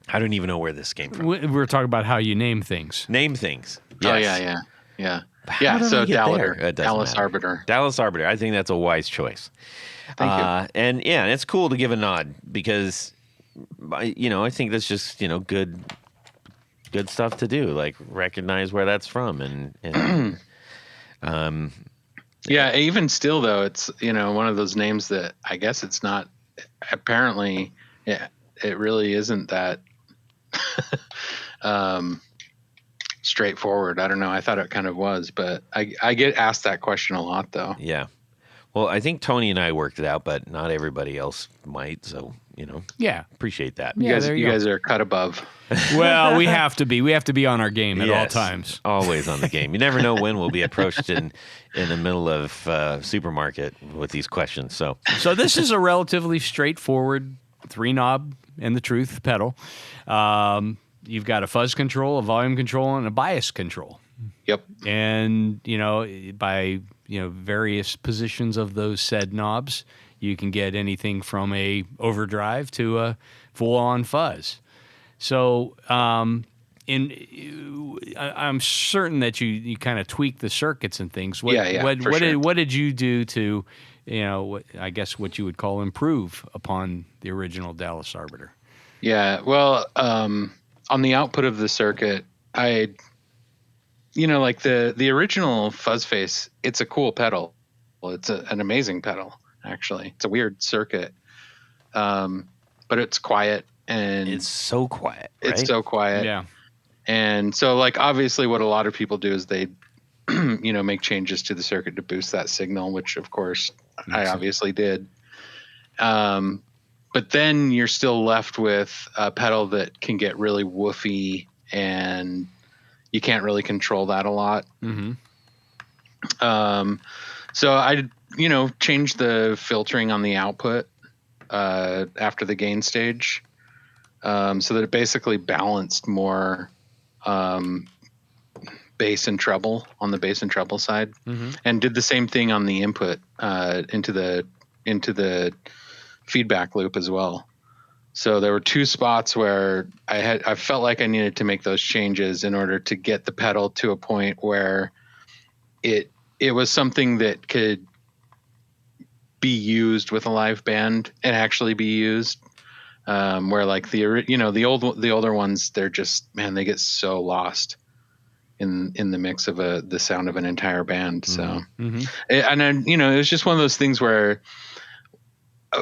I don't even know where this came from. We're talking about how you name things. Name things. Yes. Oh, yeah. Yeah, so Dowlator. Dallas Arbiter. Dallas Arbiter. I think that's a wise choice. Thank you. And it's cool to give a nod because, I think that's just, good stuff to do. Like recognize where that's from and yeah, even still though, it's, one of those names that I guess it's not, apparently, it really isn't that straightforward. I don't know. I thought it kind of was, but I get asked that question a lot though. Yeah. Well, I think Tony and I worked it out, but not everybody else might. So, appreciate that. You guys are cut above. Well, we have to be. We have to be on our game at all times. Always on the game. You never know when we'll be approached in the middle of supermarket with these questions. So this is a relatively straightforward 3-knob and the truth pedal. You've got a fuzz control, a volume control, and a bias control. Yep. And, by, various positions of those said knobs, you can get anything from a overdrive to a full-on fuzz. So I'm certain that you kind of tweak the circuits and things. What did you do to, I guess what you would call improve upon the original Dallas Arbiter? Yeah, well, on the output of the circuit, like the original fuzz face, it's a cool pedal. Well, it's an amazing pedal, actually. It's a weird circuit. but it's quiet and It's so quiet, right? it's so quiet. Yeah. And so like obviously what a lot of people do is they make changes to the circuit to boost that signal, which of course I obviously did. But then you're still left with a pedal that can get really woofy and you can't really control that a lot. Mm-hmm. So I, changed the filtering on the output after the gain stage, so that it basically balanced more bass and treble on the bass and treble side, and did the same thing on the input into the feedback loop as well. So there were two spots where I felt like I needed to make those changes in order to get the pedal to a point where it was something that could be used with a live band and actually be used. Where like the older ones, they're just, man, they get so lost in the mix of the sound of an entire band. So, and then, it was just one of those things where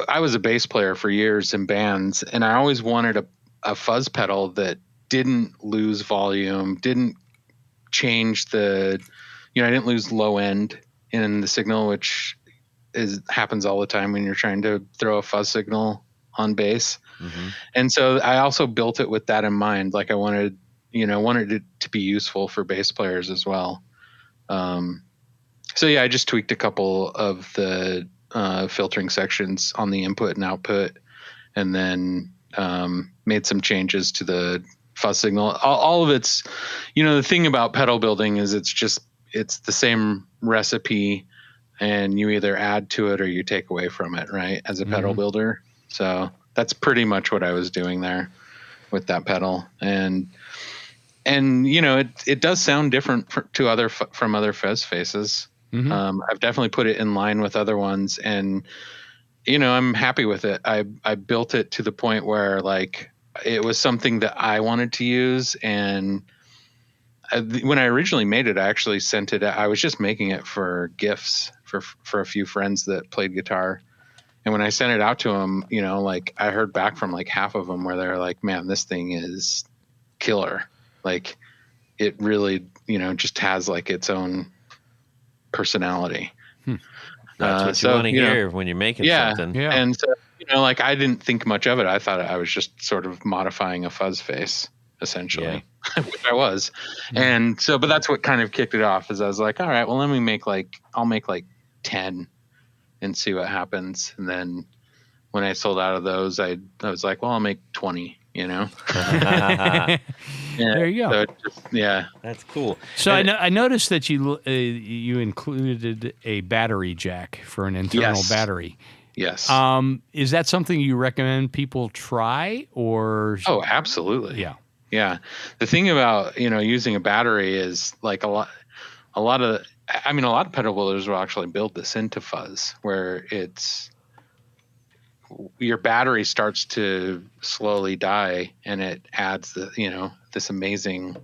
I was a bass player for years in bands, and I always wanted a fuzz pedal that didn't lose volume, didn't change I didn't lose low end in the signal, which happens all the time when you're trying to throw a fuzz signal on bass. And so I also built it with that in mind. Like I wanted it to be useful for bass players as well. So yeah, I just tweaked a couple of the filtering sections on the input and output, and then made some changes to the fuzz signal. All of it's, the thing about pedal building is it's the same recipe, and you either add to it or you take away from it, right? As a pedal builder. So that's pretty much what I was doing there with that pedal. And it does sound different from other fuzz faces. I've definitely put it in line with other ones, and I'm happy with it. I built it to the point where like it was something that I wanted to use, and when I originally made it, I actually sent it. I was just making it for gifts for a few friends that played guitar, and when I sent it out to them, like I heard back from like half of them where they're like, "Man, this thing is killer!" Like it really, just has like its own personality. That's what you want to hear when you're making something. Yeah. And so, like I didn't think much of it. I thought I was just sort of modifying a fuzz face essentially, which I was. And so, but that's what kind of kicked it off, is I was like, all right, well, I'll make like 10 and see what happens. And then when I sold out of those, I was like, well, I'll make 20, There you go. So That's cool. So I noticed that you included a battery jack for an internal battery. Yes. Is that something you recommend people try, or? Oh, absolutely. Yeah. Yeah. The thing about, using a battery is like a lot of pedal builders will actually build this into fuzz, where your battery starts to slowly die, and it adds this amazing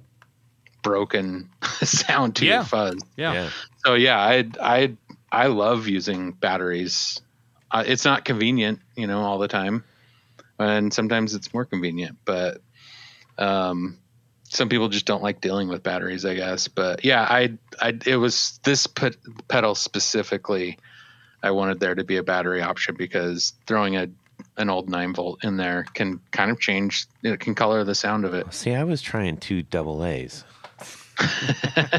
broken sound to your fuzz. Yeah. So yeah, I love using batteries. It's not convenient, all the time, and sometimes it's more convenient, but some people just don't like dealing with batteries, I guess. But yeah, it was this pedal specifically. I wanted there to be a battery option, because throwing an old 9-volt in there can kind of change. It can color the sound of it. See, I was trying 2 AA's.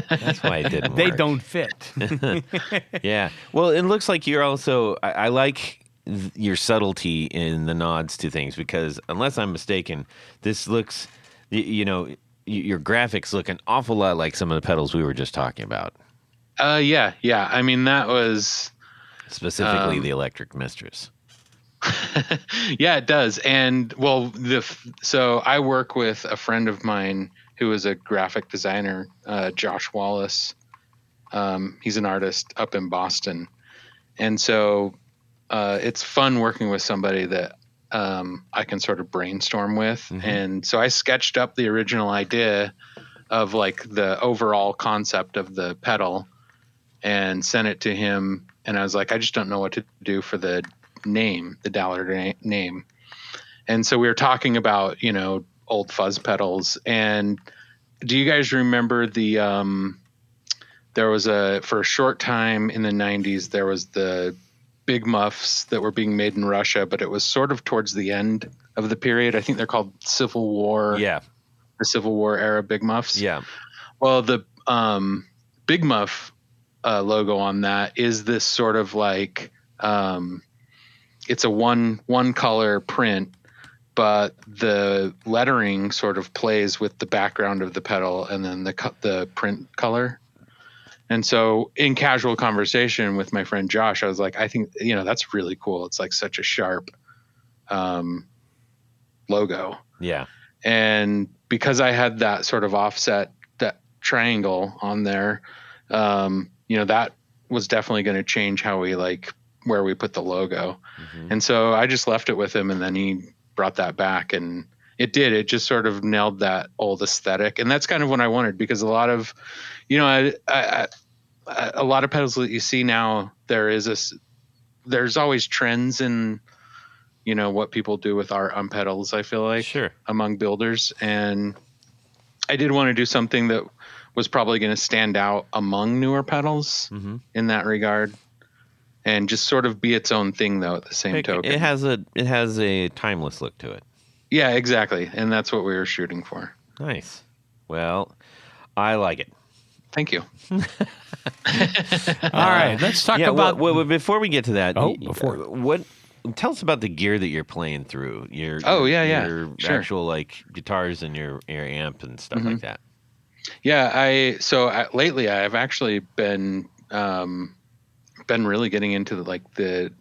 That's why it didn't They work. don't fit. Yeah. Well, it looks like you're also. I like your subtlety in the nods to things, because unless I'm mistaken, this looks. Your graphics look an awful lot like some of the pedals we were just talking about. Yeah. I mean, that was specifically the Electric Mistress. Yeah, it does. And well, so I work with a friend of mine who is a graphic designer, Josh Wallace. He's an artist up in Boston, and so it's fun working with somebody that I can sort of brainstorm with. And so I sketched up the original idea of like the overall concept of the pedal and sent it to him. And I was like, I just don't know what to do for the name, the Dallard name. And so we were talking about, old fuzz pedals. And do you guys remember there was for a short time in the 90s, there was the big muffs that were being made in Russia, but it was sort of towards the end of the period. I think they're called Civil War. Yeah. The Civil War era big muffs. Yeah. Well, the big muff logo on that is this sort of like, it's a one color print, but the lettering sort of plays with the background of the pedal and then the print color. And so in casual conversation with my friend Josh, I was like, I think, that's really cool. It's like such a sharp logo. Yeah. And because I had that sort of offset, that triangle on there, that was definitely going to change how we where we put the logo. Mm-hmm. And so I just left it with him, and then he brought that back, and it just sort of nailed that old aesthetic. And that's kind of what I wanted, because a lot of, a lot of pedals that you see now, there's always trends in, what people do with art on pedals, I feel like, sure, among builders. And I did want to do something that was probably going to stand out among newer pedals in that regard, and just sort of be its own thing, though, at the same token. It has a timeless look to it. Yeah, exactly. And that's what we were shooting for. Nice. Well, I like it. Thank you. All right, let's talk about. Well, before we get to that, before tell us about the gear that you're playing through. Your Sure. actual guitars and your amp and stuff like that. Yeah, lately I've actually been really getting into the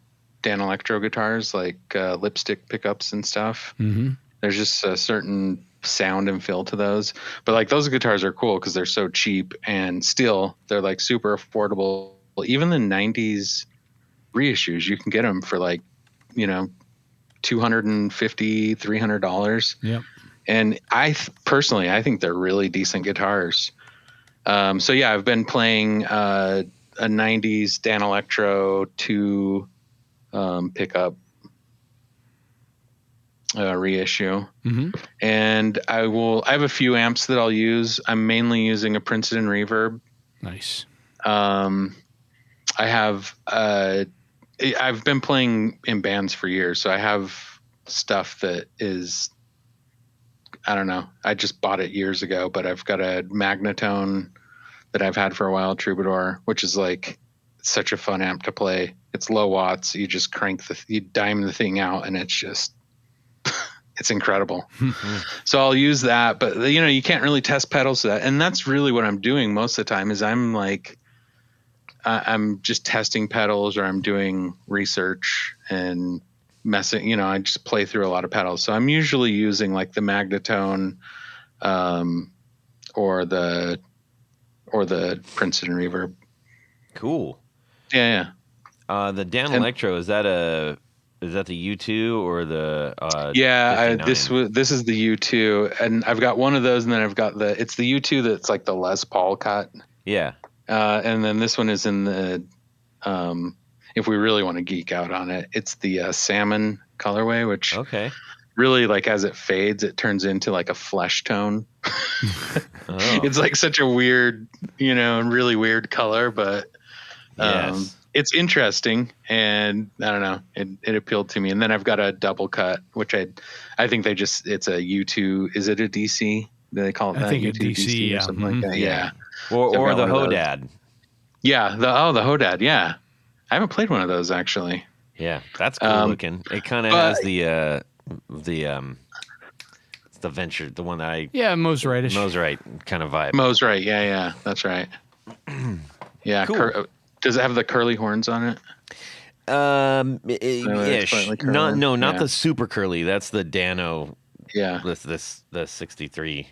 Dan Electro guitars, lipstick pickups and stuff. Mm-hmm. There's just a certain sound and feel to those, but those guitars are cool because they're so cheap, and still they're super affordable. Even the 90s reissues, you can get them for $250, $300. Yep. And I think they're really decent guitars. So yeah, I've been playing a 90s Dan Electro 2 pickup reissue. And I have a few amps that I'll use. I'm mainly using a Princeton Reverb. Nice. I have I've been playing in bands for years, so I have stuff that is, I don't know, I just bought it years ago, but I've got a Magnatone that I've had for a while, Troubadour, which is such a fun amp to play. It's low watts. You just you dime the thing out, and it's just, it's incredible. So I'll use that, but you can't really test pedals to that. And that's really what I'm doing most of the time, is I'm just testing pedals, or I'm doing research and messing, I just play through a lot of pedals. So I'm usually using the Magnatone, or the Princeton Reverb. Cool. Yeah. The Dan Electro, is that the U2 or the? This is the U2, and I've got one of those, and then I've got it's the U2 that's the Les Paul cut. Yeah. And then this one is in the, if we really want to geek out on it, it's the salmon colorway, which really, as it fades, it turns into a flesh tone. It's such a weird, really weird color, but it's interesting, and I don't know, it appealed to me. And then I've got a double cut, which I think it's a U2. Is it a DC? Do they call it that? I think U2 a DC, or something like that. Yeah. Or the Hodad. Yeah, the Hodad. Yeah, I haven't played one of those actually. Yeah, that's cool looking. It kind of has the Venture, the one that Mosrite-ish. Mosrite kind of vibe. Mosrite, yeah, that's right. Yeah, cool. Does it have the curly horns on it? Ish. Not the super curly. That's the Dano. Yeah. The 63.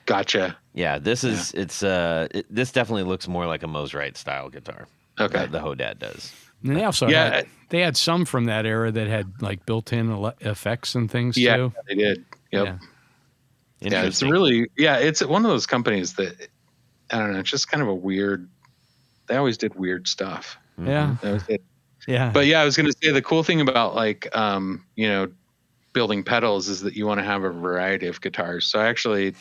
Gotcha. Yeah, this is this definitely looks more like a Mosrite style guitar. Okay. The Hodad does. And they also had some from that era that had built-in effects and things too. Yeah, they did. Yep. Yeah, it's really it's one of those companies that, I don't know, it's just kind of a weird. They always did weird stuff. Yeah. That was it. Yeah. But yeah, I was going to say the cool thing about building pedals is that you want to have a variety of guitars. So I actually,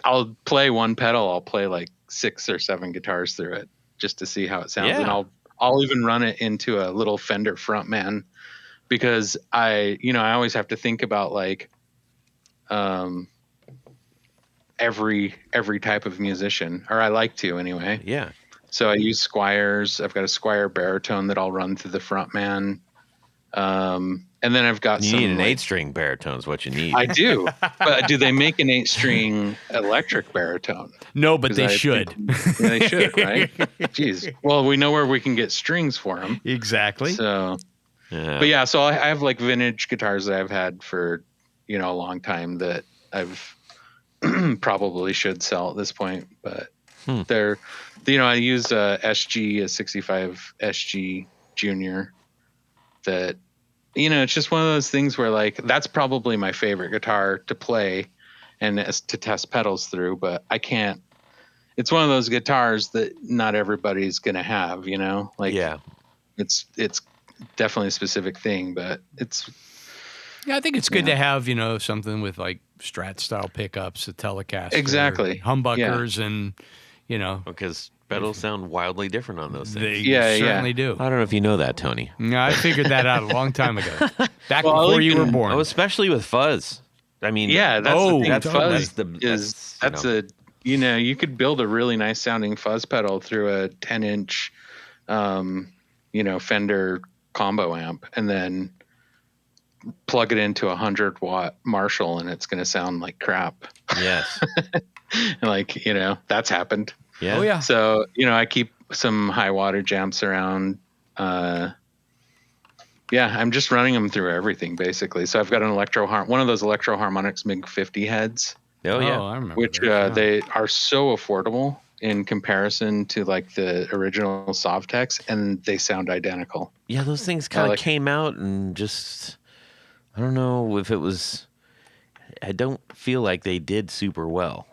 I'll play one pedal. I'll play like 6 or 7 guitars through it just to see how it sounds. Yeah. And I'll even run it into a little Fender Frontman because I always have to think about like, every type of musician, or I like to anyway. Yeah. So I use Squiers. I've got a Squier baritone that I'll run through the Frontman. And then I've got You some need an 8-string baritone is what you need. I do. But do they make an 8-string electric baritone? No, but they should. They should, right? Jeez. Well, we know where we can get strings for them. Exactly. So, Yeah. but yeah, so I have like vintage guitars that I've had for, a long time that I've probably should sell at this point, but they're, I use a 65 SG Junior that, it's just one of those things where like, that's probably my favorite guitar to play and to test pedals through, but I can't, it's one of those guitars that not everybody's going to have, like, yeah. it's definitely a specific thing, but it's, Yeah, I think it's good to have, something with like Strat style pickups, a Telecaster, Exactly. humbuckers, and Because pedals sound wildly different on those things. they certainly do. I don't know if you know that, Tony. Yeah, I figured that out a long time ago, back Well, before you were even- born. Oh, especially with fuzz. I mean, yeah, that's the thing. that's Fuzz that's you could build a really nice sounding fuzz pedal through a 10-inch, Fender combo amp, and then plug it into a 100-watt Marshall, and it's going to sound like crap. Yes. Like, that's happened. Yeah. Oh yeah. So, I keep some high wattage amps around. I'm just running them through everything basically. So I've got an one of those Electro Harmonix MiG 50 heads, Oh, yeah. I remember. which those, yeah. they are so affordable in comparison to like the original Sovtex, and they sound identical. Yeah, those things kind of like- came out and just, I don't know if it was, I don't feel like they did super well.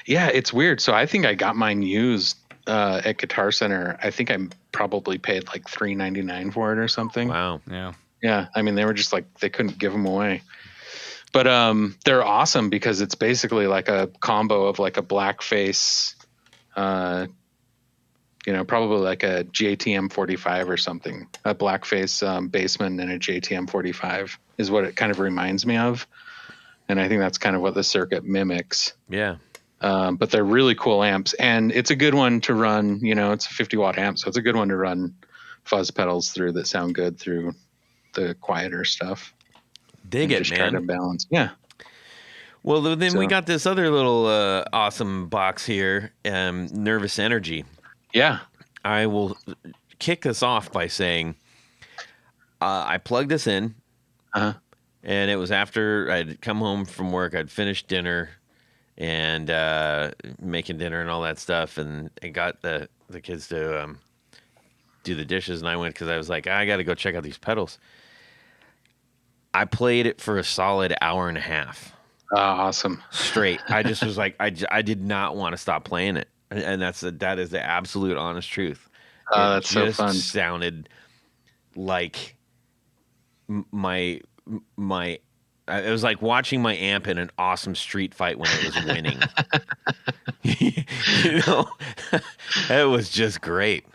Yeah, it's weird. So I think I got mine used at Guitar Center. I think I probably paid like $3.99 for it or something. Wow. Yeah. Yeah, I mean, they were just like, they couldn't give them away. But they're awesome because it's basically like a combo of like a blackface, probably like a JTM 45 or something. A blackface bassman and a JTM 45 is what it kind of reminds me of. And I think that's kind of what the circuit mimics. Yeah. But they're really cool amps, and it's a good one to run. It's a 50-watt amp, so it's a good one to run fuzz pedals through that sound good through the quieter stuff. Dig And it, just try to man. balance. Yeah. Well, then we So- got this other little awesome box here, Nervous Energy. Yeah. I will kick this off by saying I plugged this in, Uh-huh. and it was after I'd come home from work. I'd finished dinner and making dinner and all that stuff, and I got the kids to do the dishes, and I went because I was like, I got to go check out these pedals. I played it for a solid hour and a half Awesome. straight. I just was like, I did not want to stop playing it, and that is the absolute honest truth. That's so just fun. sounded like my. It was like watching my amp in an awesome street fight when it was winning. It was just great.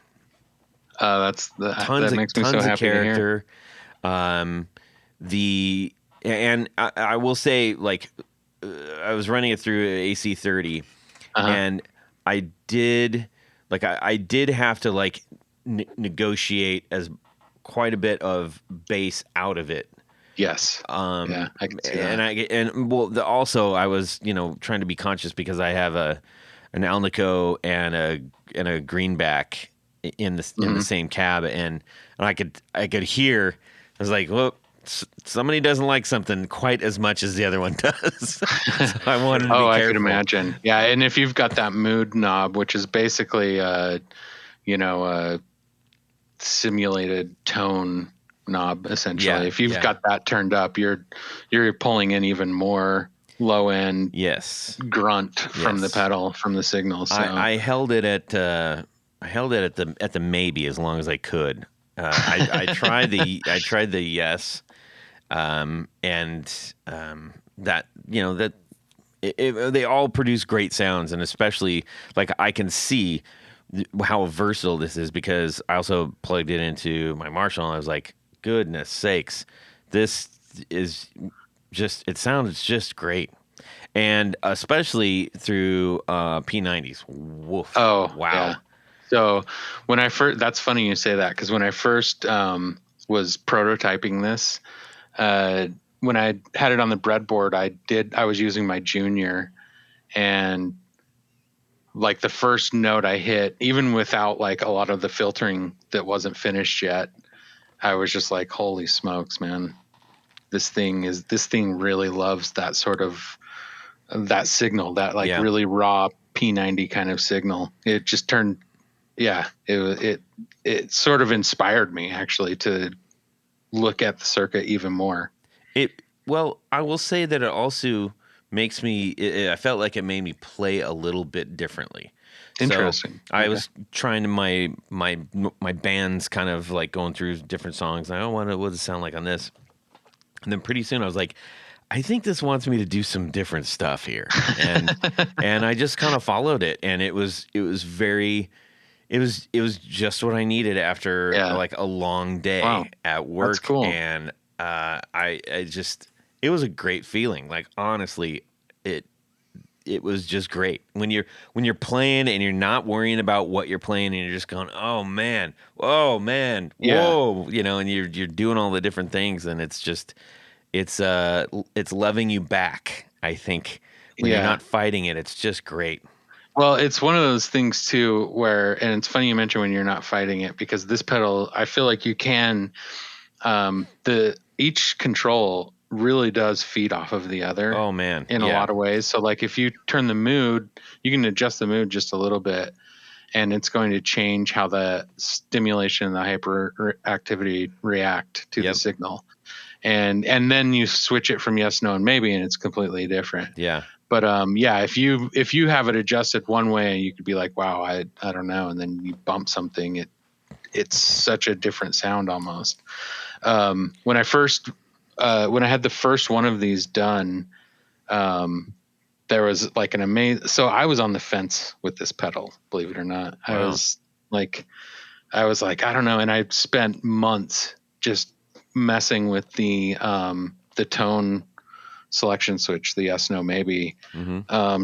That Tons makes me so of happy to hear. character. I will say, like, I was running it through AC30, Uh-huh. and I did have to like negotiate as quite a bit of bass out of it. Yes. Yeah, I can see that. Also I was trying to be conscious because I have an Alnico and a greenback in the same cab, and I could hear. I was like, well, somebody doesn't like something quite as much as the other one does. So I wanted to be careful. I could imagine. Yeah, and if you've got that mood knob, which is basically a simulated tone knob, essentially. Yeah, if you've yeah. got that turned up, you're pulling in even more low end Yes. grunt from the Yes. pedal, from the signal. So I held it at the maybe as long as I could. I tried the yes, and that that they all produce great sounds, and especially like I can see how versatile this is because I also plugged it into my Marshall, and I was like, goodness sakes, this is just it sounds just great, and especially through P90s. Woof! Oh, Wow! yeah. So when I first, that's funny you say that because when I first was prototyping this, when I had it on the breadboard, I was using my Junior, and like the first note I hit, even without like a lot of the filtering that wasn't finished yet, I was just like, holy smokes, man. This thing really loves that sort of that signal, that like Yeah. really raw P90 kind of signal. It just turned, yeah, it sort of inspired me actually to look at the circuit even more. Well, I will say that it also makes me. I felt like it made me play a little bit differently. Interesting. So I Okay. was trying to my band's kind of like going through different songs. And I don't want to what does it sound like on this. And then pretty soon I was like, I think this wants me to do some different stuff here, and and I just kind of followed it, and it was very. It was just what I needed after Yeah. like a long day Wow. at work, That's cool. and I just it was a great feeling. Like honestly, it was just great when you're playing and you're not worrying about what you're playing and you're just going, oh man, whoa, Yeah. and you're doing all the different things, and it's just it's loving you back. I think when you're Yeah. not fighting it, it's just great. Well, it's one of those things too where, and it's funny you mention when you're not fighting it because this pedal, I feel like you can, each control really does feed off of the other. Oh man, in a lot of ways. So like if you turn the mood, you can adjust the mood just a little bit, and it's going to change how the stimulation and the hyperactivity react to the signal. And then you switch it from yes, no, and maybe, and it's completely different. Yeah. But yeah, if you have it adjusted one way, you could be like, wow, I don't know, and then you bump something, it's such a different sound almost. When I had the first one of these done, there was like an amazing. So I was on the fence with this pedal, believe it or not. Wow. I was like, I don't know, and I spent months just messing with the tone selection switch, the yes, no, maybe,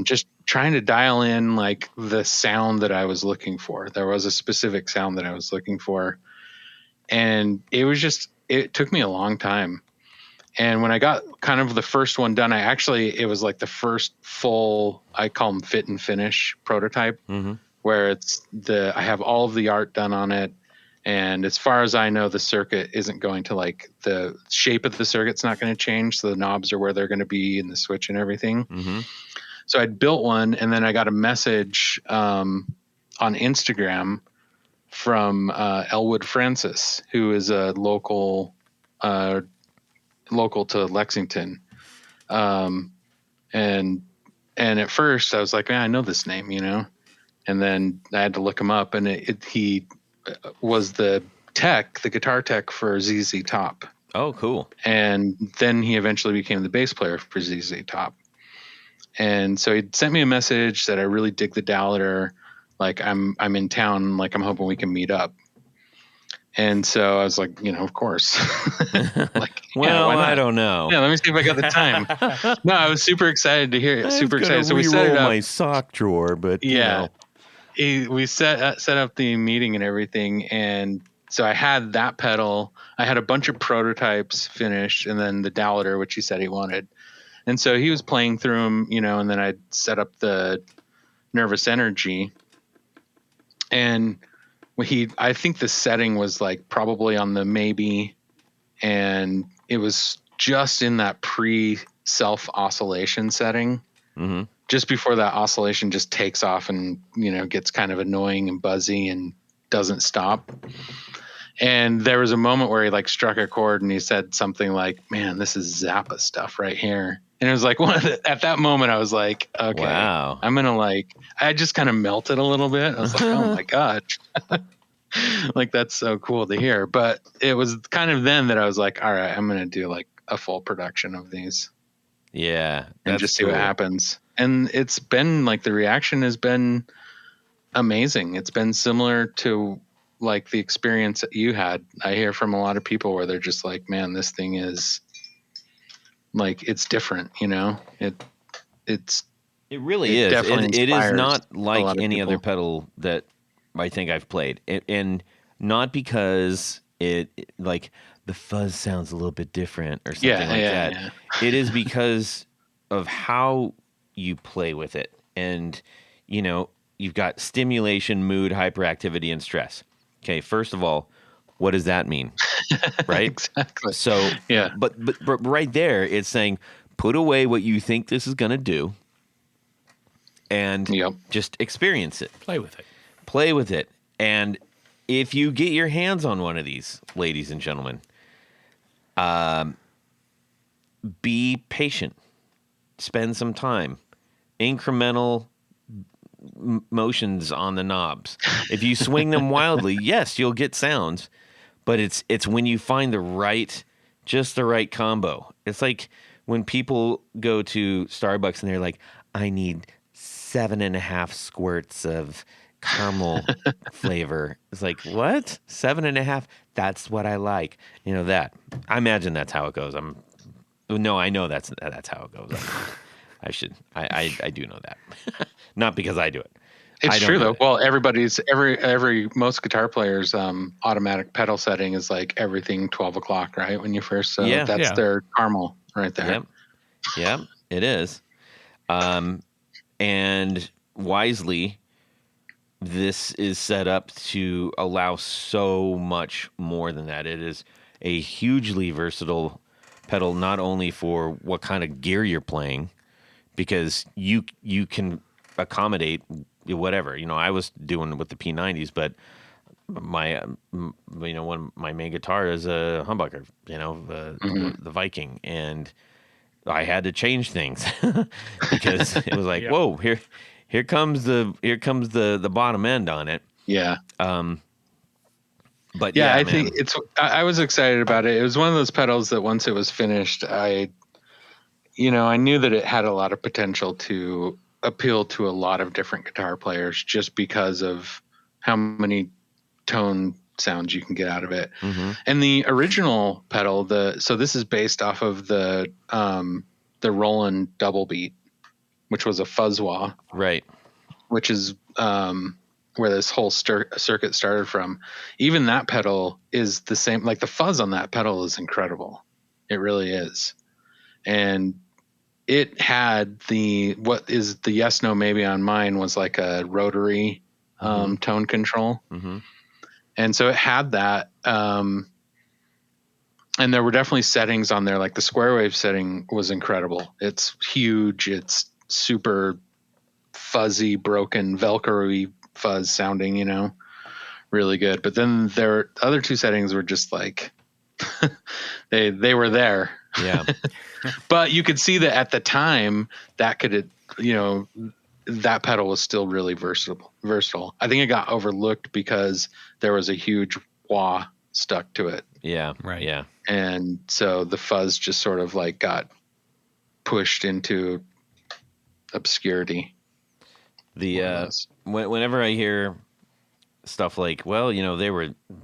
just trying to dial in like the sound that I was looking for. There was a specific sound that I was looking for, and it took me a long time. And when I got kind of the first one done, it was like the first full, I call them fit and finish prototype, where I have all of the art done on it. And as far as I know, the circuit isn't going to like the shape of the circuit's not going to change. So the knobs are where they're going to be and the switch and everything. So I'd built one, and then I got a message on Instagram from Elwood Francis, who is a local to Lexington. And at first I was like, I know this name, and then I had to look him up, and he was the guitar tech for ZZ Top. Oh, cool. And then he eventually became the bass player for ZZ Top. And so he sent me a message that I really dig the Dowler. Like I'm in town, like I'm hoping we can meet up. And so I was like, of course. Like, well, why not? I don't know. Yeah, let me see if I got the time. No, I was super excited to hear it. Super excited. So we set it up. My sock drawer, but yeah, we set up the meeting and everything, and so I had that pedal. I had a bunch of prototypes finished, and then the Dowler, which he said he wanted. And so he was playing through them, and then I set up the Nervous Energy, and I think the setting was like probably on the maybe, and it was just in that pre-self oscillation setting, just before that oscillation just takes off and gets kind of annoying and buzzy and doesn't stop. And there was a moment where he like struck a chord and he said something like, "Man, this is Zappa stuff right here." And it was like at that moment I was like, okay, wow. I'm gonna I just kind of melted a little bit. I was like, oh my god. Like, that's so cool to hear. But it was kind of then that I was like, all right, I'm going to do like a full production of these Yeah, and that's just see what cool. happens. And it's been like, the reaction has been amazing. It's been similar to like the experience that you had. I hear from a lot of people where they're just like, man, this thing is like, it's different, you know? It's It really it is. definitely It is inspires not a like lot of any other people. pedal that I think I've played, and not because like the fuzz sounds a little bit different or something Yeah, like yeah, that. yeah. It is because of how you play with it, and you've got stimulation, mood, hyperactivity, and stress. Okay, first of all, what does that mean? Right? Exactly. So, Yeah. but right there, it's saying put away what you think this is going to do and Yep. just experience it. Play with it. Play with it. And if you get your hands on one of these, ladies and gentlemen, be patient. Spend some time. Incremental motions on the knobs. If you swing them wildly, yes, you'll get sounds, but it's when you find just the right combo. It's like when people go to Starbucks and they're like, I need 7.5 squirts of caramel flavor. It's like, what? 7.5? That's what I like. That. I imagine that's how it goes. No, I know that's how it goes. I do know that. Not because I do it. It's I don't true know though. that. Well, most guitar players automatic pedal setting is like everything 12 o'clock, right? When you first, so Yeah. that's Yeah. their caramel right there. Yep. Yep. It is. And wisely, this is set up to allow so much more than that. It is a hugely versatile pedal, not only for what kind of gear you're playing, because you can accommodate whatever. I was doing with the P90s, but my one of my main guitar is a humbucker, the Viking, and I had to change things because it was like, Yep. whoa, here comes the bottom end on it. Yeah. But Yeah. yeah, I man. think I was excited about it. It was one of those pedals that once it was finished, I knew that it had a lot of potential to appeal to a lot of different guitar players just because of how many tone sounds you can get out of it. Mm-hmm. And the original pedal, so this is based off of the Roland Double Beat, which was a fuzz wah, Right. which is where this whole circuit started from. Even that pedal is the same. Like, the fuzz on that pedal is incredible. It really is. And it had what is the yes, no, maybe on mine was like a rotary tone control. Mm-hmm. And so it had that. And there were definitely settings on there. Like the square wave setting was incredible. It's huge. It's super fuzzy, broken, Velcro-y fuzz sounding, really good. But then the other two settings were just like, they were there. Yeah. But you could see that at the time that that pedal was still really versatile. I think it got overlooked because there was a huge wah stuck to it. Yeah. Right. Yeah. And so the fuzz just sort of like got pushed into obscurity. Whenever I hear stuff like, well,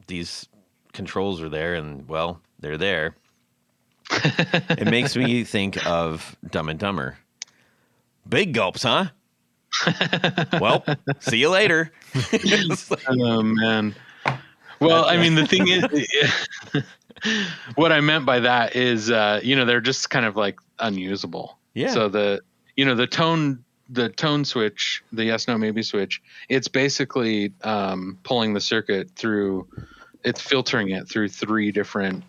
these controls are there, and well, they're there. It makes me think of Dumb and Dumber. Big gulps, huh? Well, see you later. Oh man. Well, I mean, the thing is, what I meant by that is, they're just kind of like unusable. Yeah. So the tone switch, the yes, no, maybe switch, it's basically pulling the circuit through. It's filtering it through 3 different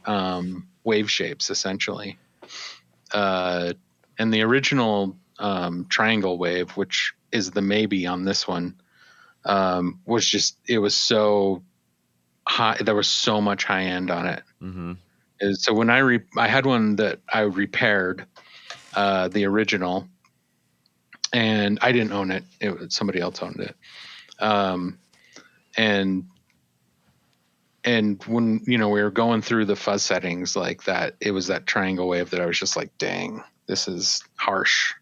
wave shapes, essentially. And the original triangle wave, which is the maybe on this one, it was so high. There was so much high end on it. Mm-hmm. So when I had one that I repaired, the original, and I didn't own it. Somebody else owned it. And and when, we were going through the fuzz settings like that, it was that triangle wave that I was just like, dang, this is harsh.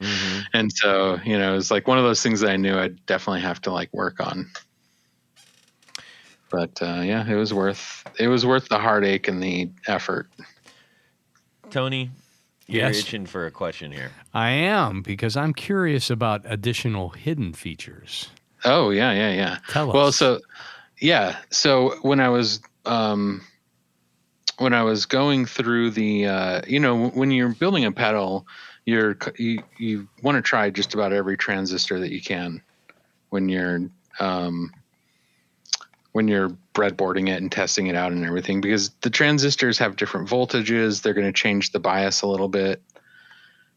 Mm-hmm. And so, it was like one of those things that I knew I'd definitely have to like work on. But yeah, it was worth the heartache and the effort. Tony, you're Yes. itching for a question here. I am, because I'm curious about additional hidden features. Oh yeah. Tell us. Well, so when I was going through the when you're building a pedal, you want to try just about every transistor that you can when you're breadboarding it and testing it out and everything, because the transistors have different voltages. They're going to change the bias a little bit.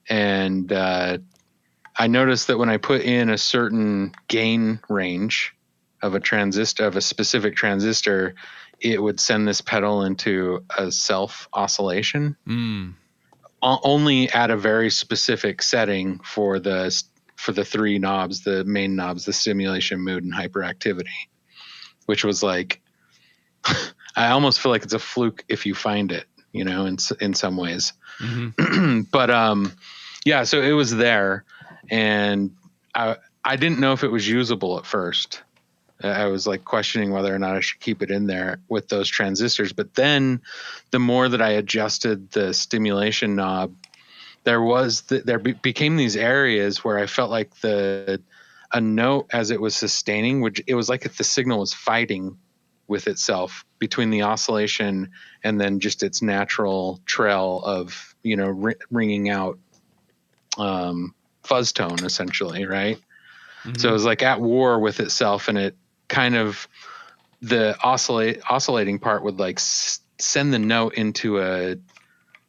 And I noticed that when I put in a certain gain range of a specific transistor, it would send this pedal into a self oscillation. Only at a very specific setting for the three knobs, the main knobs, the stimulation, mood, and hyperactivity, which was like, I almost feel like it's a fluke if you find it, in some ways. Mm-hmm. But yeah, so it was there, and I didn't know if it was usable at first. I was like questioning whether or not I should keep it in there with those transistors. But then the more that I adjusted the stimulation knob, there became these areas where I felt like a note, as it was sustaining, which it was like if the signal was fighting with itself between the oscillation and then just its natural trail of, ringing out fuzz tone, essentially, right? Mm-hmm. So it was like at war with itself, and it kind of, the oscillating part would like send the note into a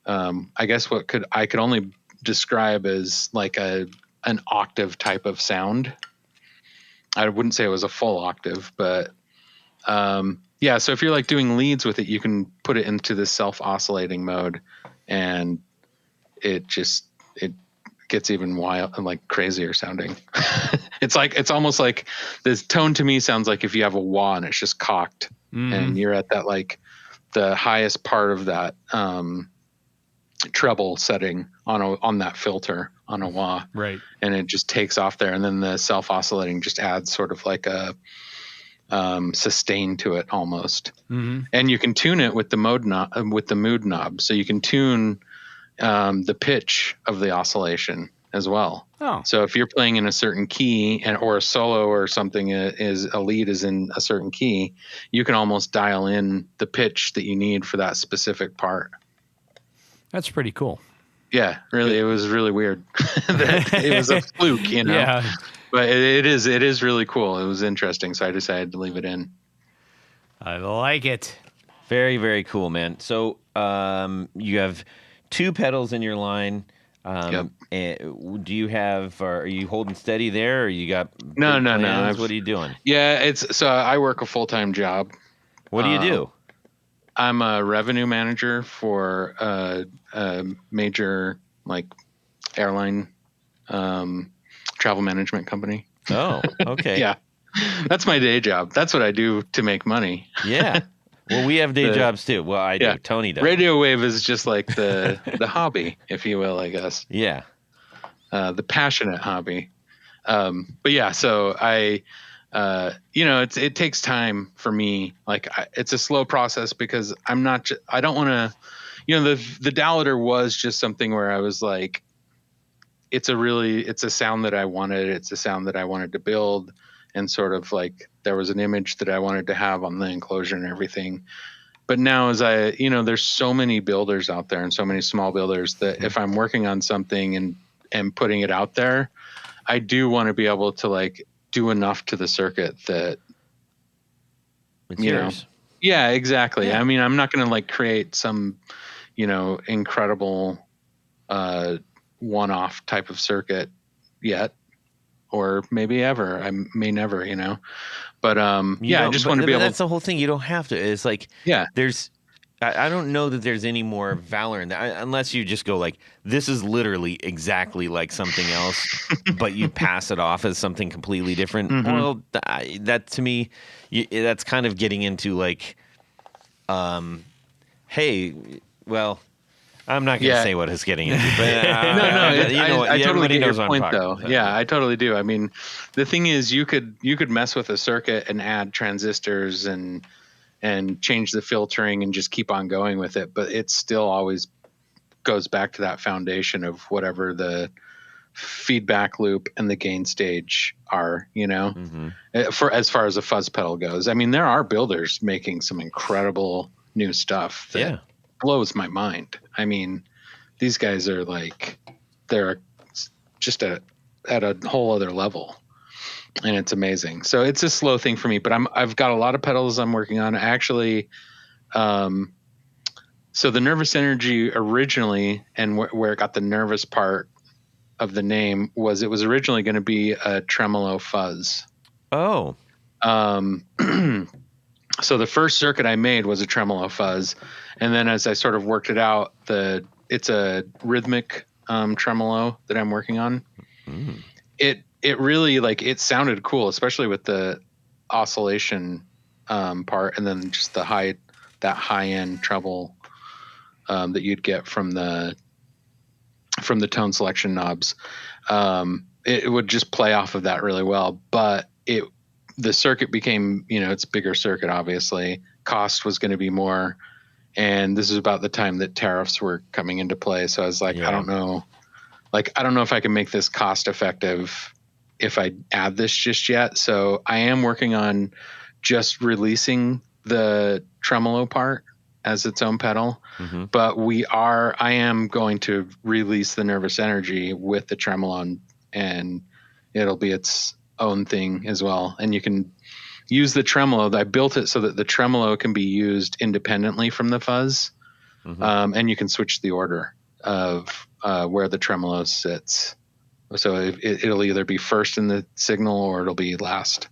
I guess I could only describe as like an octave type of sound. I wouldn't say it was a full octave, but yeah. So if you're like doing leads with it, you can put it into the self oscillating mode, and it gets even wild and like crazier sounding. It's almost like this tone to me sounds like if you have a wah and it's just cocked, and you're at that like the highest part of that treble setting on that filter on a wah, Right. and it just takes off there, and then the self oscillating just adds sort of like a sustain to it almost. Mm-hmm. And you can tune it with the mood knob, so you can tune the pitch of the oscillation as well. Oh. So if you're playing in a certain key or a solo or something a lead is in a certain key, you can almost dial in the pitch that you need for that specific part. That's pretty cool. Yeah, really, it was really weird. It was a fluke, Yeah. But it is really cool. It was interesting, so I decided to leave it in. I like it. Very, very cool, man. So you have 2 pedals in your line. Yep. Do you have? Are you holding steady there, or you got? No. What are you doing? Yeah, so I work a full-time job. What do you do? I'm a revenue manager for a major like airline travel management company. Oh, okay. Yeah, that's my day job. That's what I do to make money. Yeah. Well, we have day jobs too. Well, I do. Yeah. Tony does. Radio wave is just like the hobby, if you will, I guess. Yeah. The passionate hobby. But yeah, so I, it takes time for me. Like it's a slow process because I don't want to, the Dowlator was just something where I was like, it's a sound that I wanted. It's a sound that I wanted to build, and sort of like there was an image that I wanted to have on the enclosure and everything. But now as there's so many builders out there and so many small builders that if I'm working on something and putting it out there, I do want to be able to like do enough to the circuit that It's yours. Yeah, exactly. Yeah. I mean, I'm not going to like create some, incredible one-off type of circuit yet, or maybe ever. I may never, but I just want to be able. That's the whole thing. You don't have to. It's like Yeah. There's I don't know that there's any more valor in that, unless you just go like, this is literally exactly like something else, but you pass it off as something completely different. Mm-hmm. Well, that to me, that's kind of getting into like, hey, well, I'm not going to say what it's getting into, but I totally get your point, though. about. Yeah, I totally do. I mean, the thing is, you could mess with a circuit and add transistors and change the filtering and just keep on going with it, but it still always goes back to that foundation of whatever the feedback loop and the gain stage are, for as far as a fuzz pedal goes. I mean, there are builders making some incredible new stuff that blows my mind. I mean, these guys are like, they're just at a whole other level, and it's amazing. So it's a slow thing for me, but I've got a lot of pedals I'm working on. Actually, so the Nervous Energy originally, and where it got the nervous part of the name, was it was originally going to be a tremolo fuzz. Oh. So the first circuit I made was a tremolo fuzz, and then as I sort of worked it out, it's a rhythmic tremolo that I'm working on. Mm. It really, like, it sounded cool, especially with the oscillation part, and then just that high end treble that you'd get from the tone selection knobs. It would just play off of that really well, but the circuit became, it's a bigger circuit, obviously. Cost was going to be more, and this is about the time that tariffs were coming into play. So I was like, I don't know if I can make this cost effective if I add this just yet. So I am working on just releasing the tremolo part as its own pedal, but I am going to release the Nervous Energy with the tremolo, and it'll be its own thing as well. And you can use the tremolo. I built it so that the tremolo can be used independently from the fuzz, and you can switch the order of where the tremolo sits. So it'll either be first in the signal or it'll be last,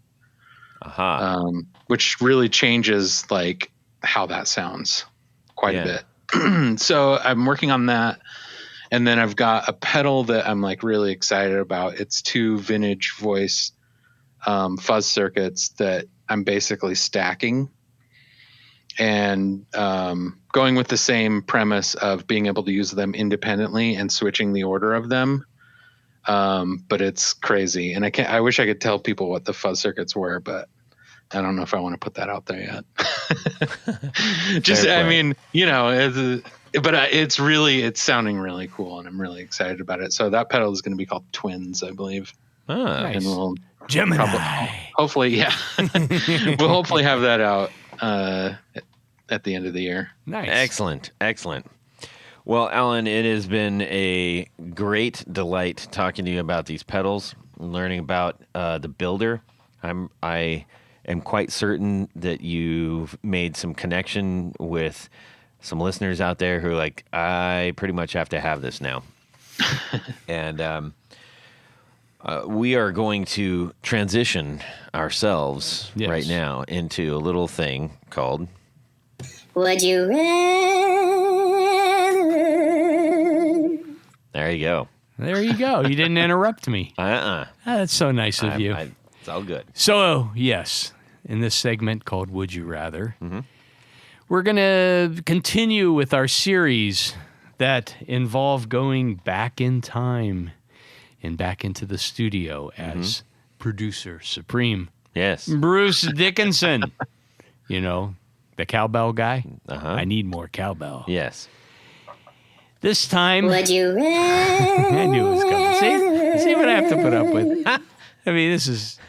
which really changes like how that sounds quite a bit. So I'm working on that. And then I've got a pedal that I'm like really excited about. It's 2 vintage voice fuzz circuits that I'm basically stacking and going with the same premise of being able to use them independently and switching the order of them. But it's crazy. And I wish I could tell people what the fuzz circuits were, but I don't know if I want to put that out there yet. I mean, but it's sounding really cool, and I'm really excited about it. So that pedal is going to be called Twins, I believe. Nice. And we'll Gemini. hopefully we'll hopefully have that out at the end of the year. Nice. Excellent. Well, Alan, it has been a great delight talking to you about these pedals, learning about the builder. I am quite certain that you've made some connection with some listeners out there who are like, I pretty much have to have this now. And we are going to transition ourselves right now into a little thing called Would You Rather? There you go. There you go. You didn't interrupt me. That's so nice of you. It's all good. So, yes, in this segment called Would You Rather, we're going to continue with our series that involve going back in time and back into the studio as producer supreme. Yes. Bruce Dickinson. The cowbell guy. I need more cowbell. Yes. This time... Would you rather? I knew it was coming. See what I have to put up with. I mean, this is...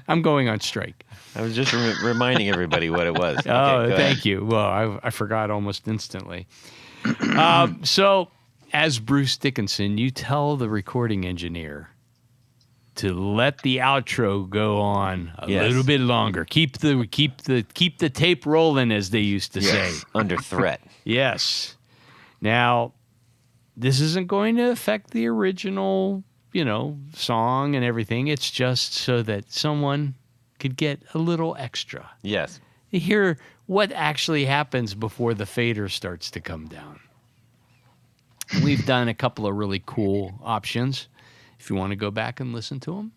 I'm going on strike. I was just reminding everybody what it was. Okay, thank you. Well, I forgot almost instantly. So, as Bruce Dickinson, you tell the recording engineer to let the outro go on a little bit longer. Keep the tape rolling, as they used to say. Under threat. Yes. Now, this isn't going to affect the original, song and everything. It's just so that someone could get a little extra. Yes. Hear what actually happens before the fader starts to come down. We've done a couple of really cool options. If you want to go back and listen to them,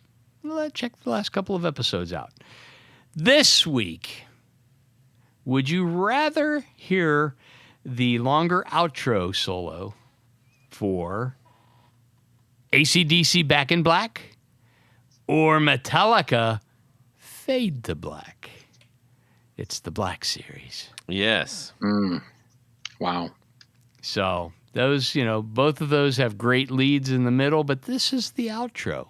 check the last couple of episodes out. This week, would you rather hear the longer outro solo for AC/DC Back in Black or Metallica Fade to Black? It's the Black Series. Yes. Wow. So those, both of those have great leads in the middle, but this is the outro.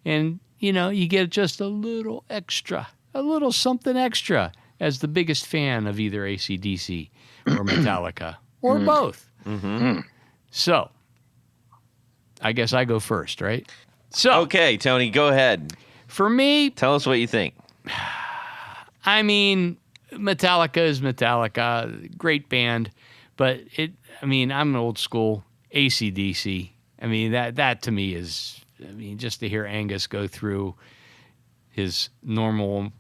And, you get just a little extra, a little something extra as the biggest fan of either AC/DC or Metallica or both. Mm-hmm. So I guess I go first, right? So Okay, Tony, go ahead. for me, Tell us what you think. I mean, Metallica is Metallica, great band, but I'm an old school AC/DC. I mean, that to me is, just to hear Angus go through his normal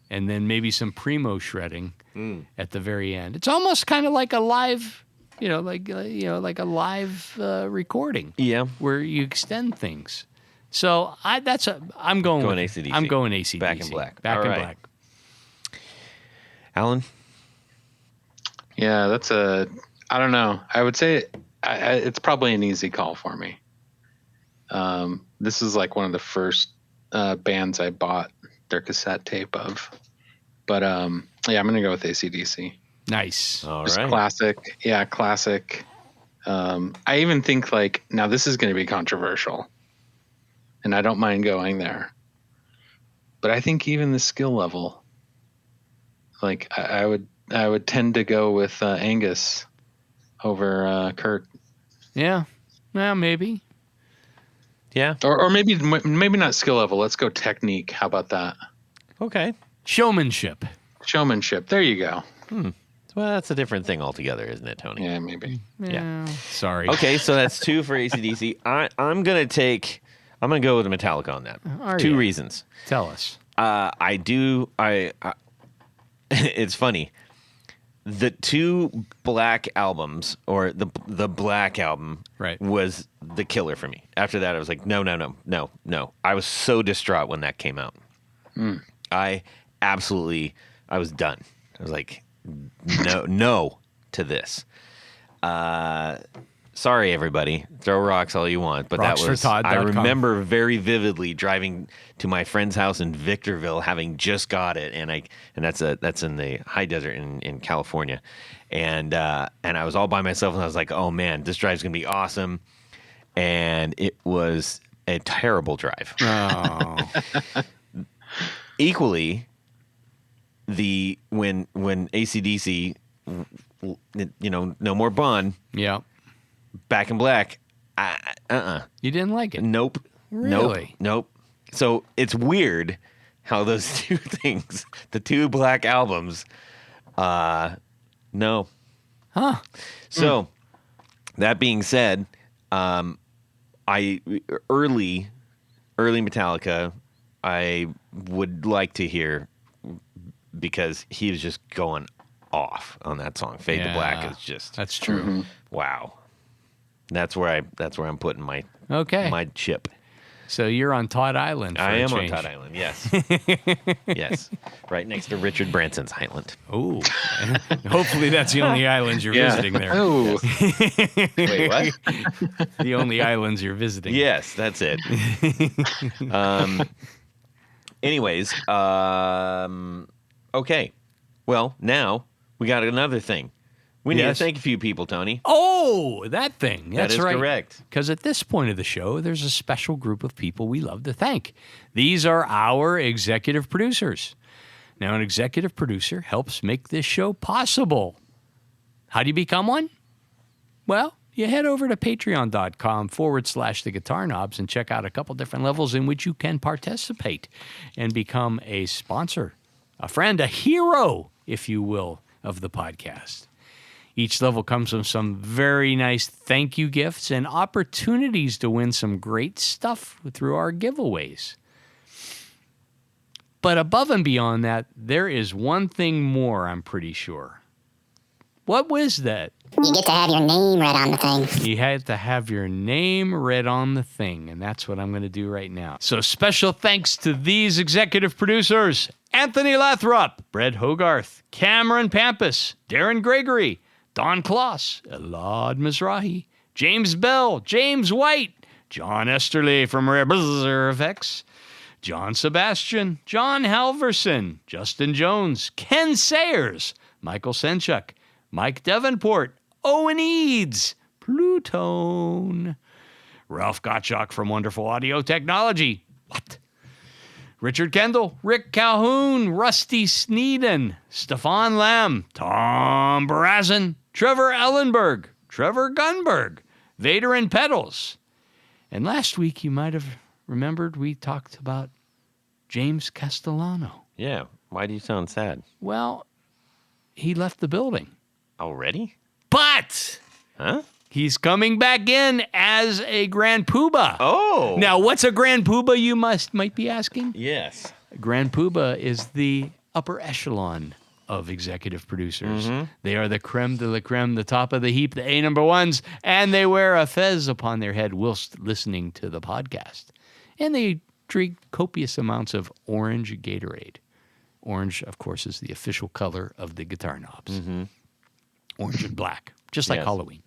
and then maybe some primo shredding at the very end. It's almost kind of like a live, like a live recording. Yeah. Where you extend things. So I'm going with AC/DC. I'm going AC/DC. Back in Black. Back All in right. Black. Alan? Yeah, I don't know. I would say it's probably an easy call for me. This is like one of the first bands I bought their cassette tape of. But I'm going to go with AC/DC. Nice. All Just right. classic. Yeah, classic. I even think now this is going to be controversial. And I don't mind going there. But I think even the skill level, I would tend to go with Angus over Kurt. Yeah. Well, maybe. Yeah. Or maybe not skill level. Let's go technique. How about that? Okay. Showmanship. Showmanship. There you go. Well, that's a different thing altogether, isn't it, Tony? Yeah, maybe. Yeah. Sorry. Okay, so that's 2 for AC/DC. I'm gonna go with Metallica on that. Are 2 ya? reasons. Tell us. It's funny. The 2 Black albums, or the Black album, Right. was the killer for me. After that, I was like, no. I was so distraught when that came out. I was done. I was like, no to this. Sorry, everybody. Throw rocks all you want, but that was. RocksForTodd.com. I remember very vividly driving to my friend's house in Victorville, having just got it, and that's in the high desert in California, and I was all by myself, and I was like, oh man, this drive's gonna be awesome, and it was a terrible drive. Oh. Equally, when AC/DC, no more Bond. Yeah. Back in Black, You didn't like it? nope, Really? nope. So it's weird how those 2 things, the 2 Black albums, no. Huh. So that being said, early Metallica, I would like to hear, because he was just going off on that song. Fade to Black Yeah. is just That's true. wow. That's where I'm putting my Okay. my chip. So you're on Todd Island for I a am on change. Todd Island, yes. Yes. Right next to Richard Branson's island. Ooh. Hopefully that's the only islands you're visiting there. Oh, Wait, what? The only islands you're visiting. Yes, that's it. Anyways, okay. Well, now we got another thing. We need to Yes. thank a few people, Tony. Oh, that thing. That's That is right. correct. Because at this point of the show, there's a special group of people we love to thank. These are our executive producers. Now, an executive producer helps make this show possible. How do you become one? Well, you head over to patreon.com/the Guitar Knobs and check out a couple different levels in which you can participate and become a sponsor, a friend, a hero, if you will, of the podcast. Each level comes with some very nice thank you gifts and opportunities to win some great stuff through our giveaways. But above and beyond that, there is one thing more, I'm pretty sure. What was that? You get to have your name read on the thing. You had to have your name read on the thing, and that's what I'm going to do right now. So special thanks to these executive producers: Anthony Lathrop, Brett Hogarth, Cameron Pampas, Darren Gregory, Don Kloss, Elad Mizrahi, James Bell, James White, John Esterly from Rare Buzzer Effects, John Sebastian, John Halverson, Justin Jones, Ken Sayers, Michael Senchuk, Mike Davenport, Owen Eads, Plutone, Ralph Gottschalk from Wonderful Audio Technology. What? Richard Kendall, Rick Calhoun, Rusty Sneeden, Stefan Lamb, Tom Barazin, Trevor Ellenberg, Trevor Gunberg, Vader and Pedals. And last week, you might have remembered we talked about James Castellano. Yeah. Why do you sound sad? Well, he left the building. Already? But Huh? he's coming back in as a Grand Poobah. Oh. Now, what's a Grand Poobah, you might be asking? Yes. Grand Poobah is the upper echelon of executive producers. They are the creme de la creme, the top of the heap, the A number ones, and they wear a fez upon their head whilst listening to the podcast. And they drink copious amounts of orange Gatorade. Orange, of course, is the official color of the guitar knobs. Orange and black, just like Yes. Halloween.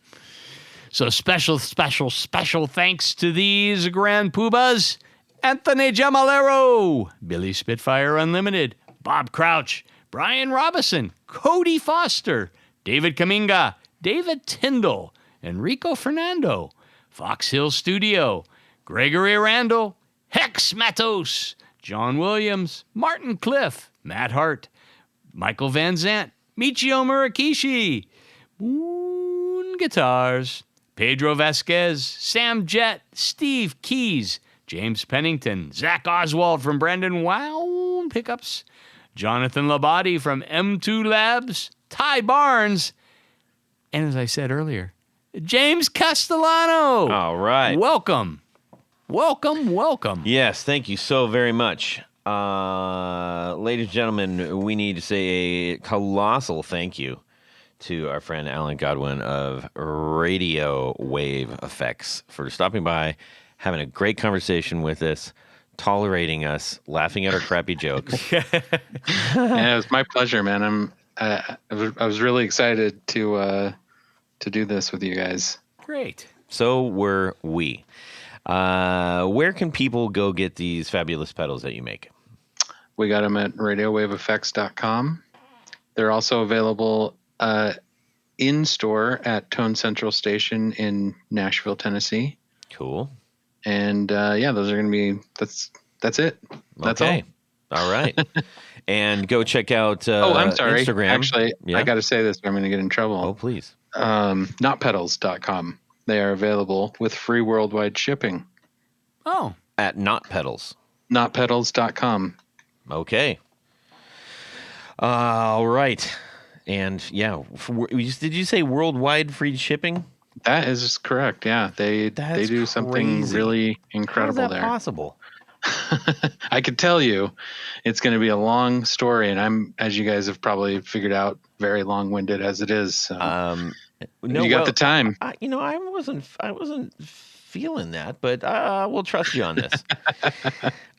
So special thanks to these Grand Poobahs: Anthony Gemalero, Billy Spitfire Unlimited, Bob Crouch, Brian Robison, Cody Foster, David Kaminga, David Tyndall, Enrico Fernando, Fox Hill Studio, Gregory Randall, Hex Matos, John Williams, Martin Cliff, Matt Hart, Michael Van Zant, Michio Murakishi, Moon Guitars, Pedro Vasquez, Sam Jett, Steve Keys, James Pennington, Zach Oswald from Brandon Wow Pickups, Jonathan Labate from M2 Labs, Ty Barnes, and as I said earlier, James Castellano. All right. Welcome. Welcome. Yes, thank you so very much. Ladies and gentlemen, we need to say a colossal thank you to our friend Alan Godwin of Radio Wave Effects for stopping by, having a great conversation with us, tolerating us, laughing at our crappy jokes. Yeah, it was my pleasure, man. I was really excited to do this with you guys. Great. So were we. Where can people go get these fabulous pedals that you make? We got them at radiowaveeffects.com. They're also available in store at Tone Central Station in Nashville, Tennessee. Cool. And those are going to be that's it. That's okay. All right. And go check out I'm sorry. Instagram. Actually, Yeah. I got to say this, or I'm going to get in trouble. Oh, please. Notpedals.com. They are available with free worldwide shipping. Oh. At Not Pedals. Notpedals.com. Okay. All right. And yeah, did you say worldwide free shipping? That is correct. Yeah, they do something crazy. really How incredible is that there. possible? I could tell you it's going to be a long story, and I'm, as you guys have probably figured out, very long-winded as it is. So No, you got the time. I wasn't feeling that, but we'll trust you on this.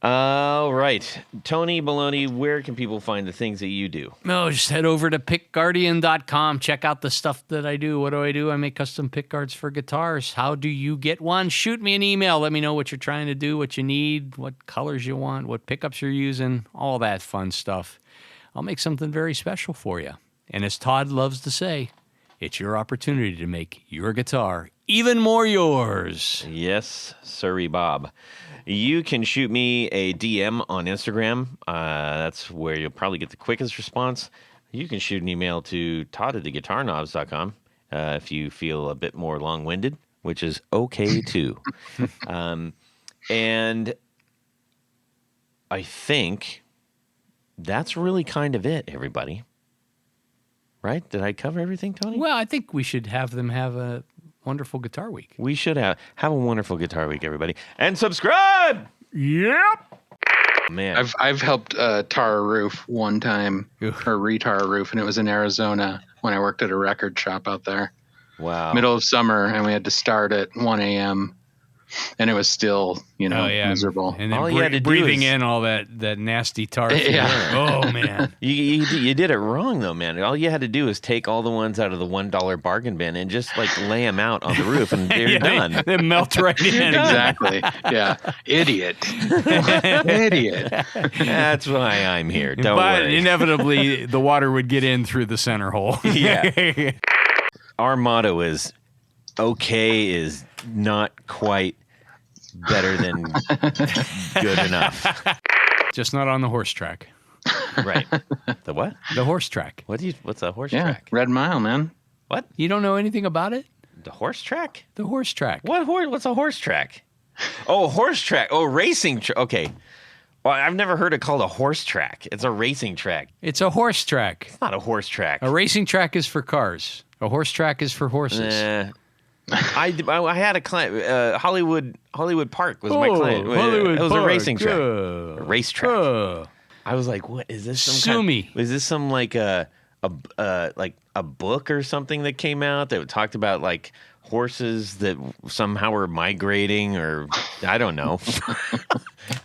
All right. Tony Baloney, where can people find the things that you do? No, just head over to pickguardian.com. Check out the stuff that I do. What do? I make custom pick guards for guitars. How do you get one? Shoot me an email. Let me know what you're trying to do, what you need, what colors you want, what pickups you're using, all that fun stuff. I'll make something very special for you. And as Todd loves to say, it's your opportunity to make your guitar even more yours. Yes, sirree, Bob. You can shoot me a DM on Instagram. That's where you'll probably get the quickest response. You can shoot an email to todd@theguitarknobs.com if you feel a bit more long-winded, which is okay too. And I think that's really kind of it, everybody. Right? Did I cover everything, Tony? Well, I think we should have them have a wonderful guitar week. We should have a wonderful guitar week, everybody. And subscribe! Yep. Man. I've helped tar a roof one time, or retar a roof, and it was in Arizona when I worked at a record shop out there. Wow. Middle of summer, and we had to start at 1 a.m. and it was still, miserable. And then All you had to do breathing is- in all that nasty tar. Yeah. Oh man. You did it wrong though, man. All you had to do is take all the ones out of the $1 bargain bin and just like lay them out on the roof, and they're done. They melt right in. Exactly. Yeah. Idiot. Idiot. That's why I'm here. Don't But worry. inevitably, the water would get in through the center hole. Yeah. Our motto is, okay is not quite better than good enough. Just not on the horse track. Right. The what? The horse track. What's a horse Yeah. track? Red Mile, man. What? You don't know anything about it? The horse track? The horse track. What's a horse track? Oh, horse track. Oh, racing track. Okay. Well, I've never heard it called a horse track. It's a racing track. It's a horse track. It's not a horse track. A racing track is for cars. A horse track is for horses. I had a client. Hollywood Park was my client. Hollywood it was Park. a racing track, a racetrack. I was like, "What is this? Was this some like a book or something that came out that talked about like horses that somehow were migrating, or I don't know."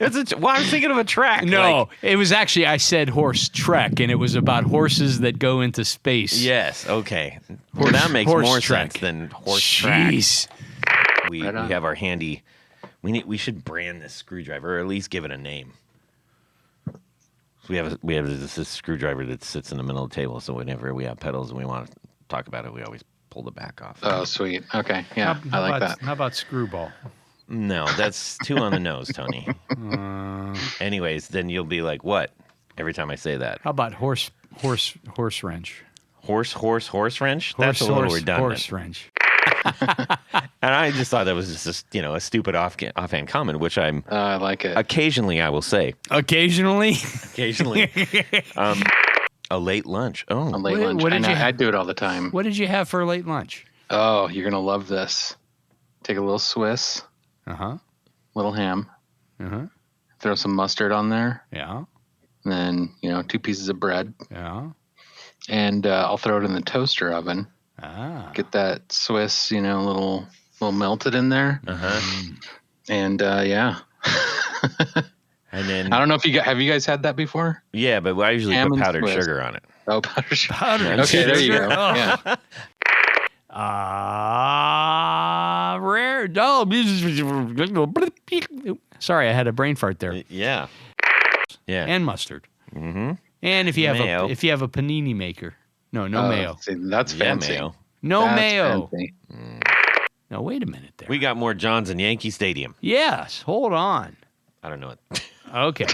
I was thinking of a track. No, it was actually, I said horse trek, and it was about horses that go into space. Yes. Okay. Well, that makes more track. sense than horse track. Jeez. We have our handy. We should brand this screwdriver, or at least give it a name. We have this screwdriver that sits in the middle of the table. So whenever we have pedals and we want to talk about it, we always pull the back off. Oh, sweet. Okay. Yeah. I like that. How about screwball? No, that's too on the nose, Tony. Anyways, then you'll be like, what? Every time I say that. How about horse wrench? Horse wrench? That's a little redundant. Horse wrench. And I just thought that was just a stupid offhand comment, which I like it. occasionally I will say. Occasionally? Occasionally. A late lunch. Oh. A late lunch. I do it all the time. What did you have for a late lunch? Oh, you're going to love this. Take a little Swiss. Uh-huh. Little ham. Uh-huh. Throw some mustard on there. Yeah. And then, 2 pieces of bread. Yeah. And I'll throw it in the toaster oven. Ah. Get that Swiss, a little melted in there. Uh-huh. And yeah. And then I don't know if have you guys had that before? Yeah, but I usually Ham put and powdered Swiss. sugar on it. Oh, powdered sugar. Powdered Okay, there you sugar. go. Oh. Yeah. Rare. Sorry, I had a brain fart there. Yeah. Yeah. And mustard. Mm-hmm. And if you have Mayo. a panini maker. No mayo. See, that's fancy. Mayo. No That's mayo. fancy. No, wait a minute there. We got more Johns in Yankee Stadium. Yes, hold on. I don't know it. Okay.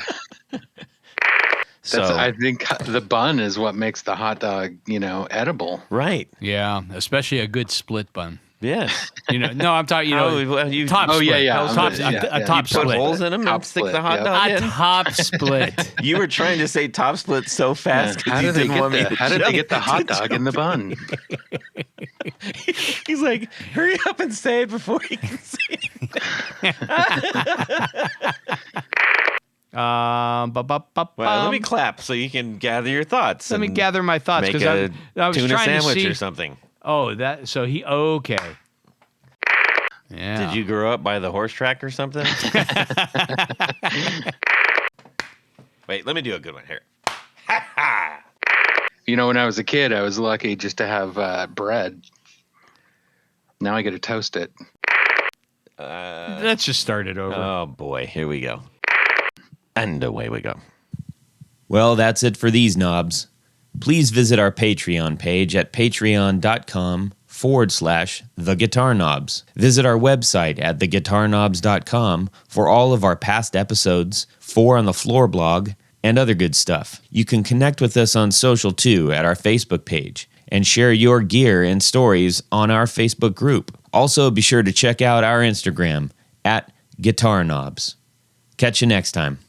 I think the bun is what makes the hot dog, edible. Right. Yeah, especially a good split bun. Yes. No, I'm talking, You top Oh, split. yeah, yeah. Top, Yeah, a top put split. holes in them Top and stick split, the hot yeah. dog A in. top split. You were trying to say top split so fast. How you did they didn't want me to How did they jump get the hot to dog in the bun? He's like, hurry up and say it before he can say it. Well, let me clap so you can gather your thoughts. Let me and gather my thoughts Make because a I was tuna trying to sandwich see. or something. Oh, okay. Yeah. Did you grow up by the horse track or something? Wait, let me do a good one here. When I was a kid, I was lucky just to have bread. Now I get to toast it. Let's just start it over. Oh, boy. Here we go. And away we go. Well, that's it for these knobs. Please visit our Patreon page at patreon.com/theguitarknobs. Visit our website at theguitarknobs.com for all of our past episodes, 4 on the Floor blog, and other good stuff. You can connect with us on social too at our Facebook page and share your gear and stories on our Facebook group. Also, be sure to check out our Instagram at Guitar Knobs. Catch you next time.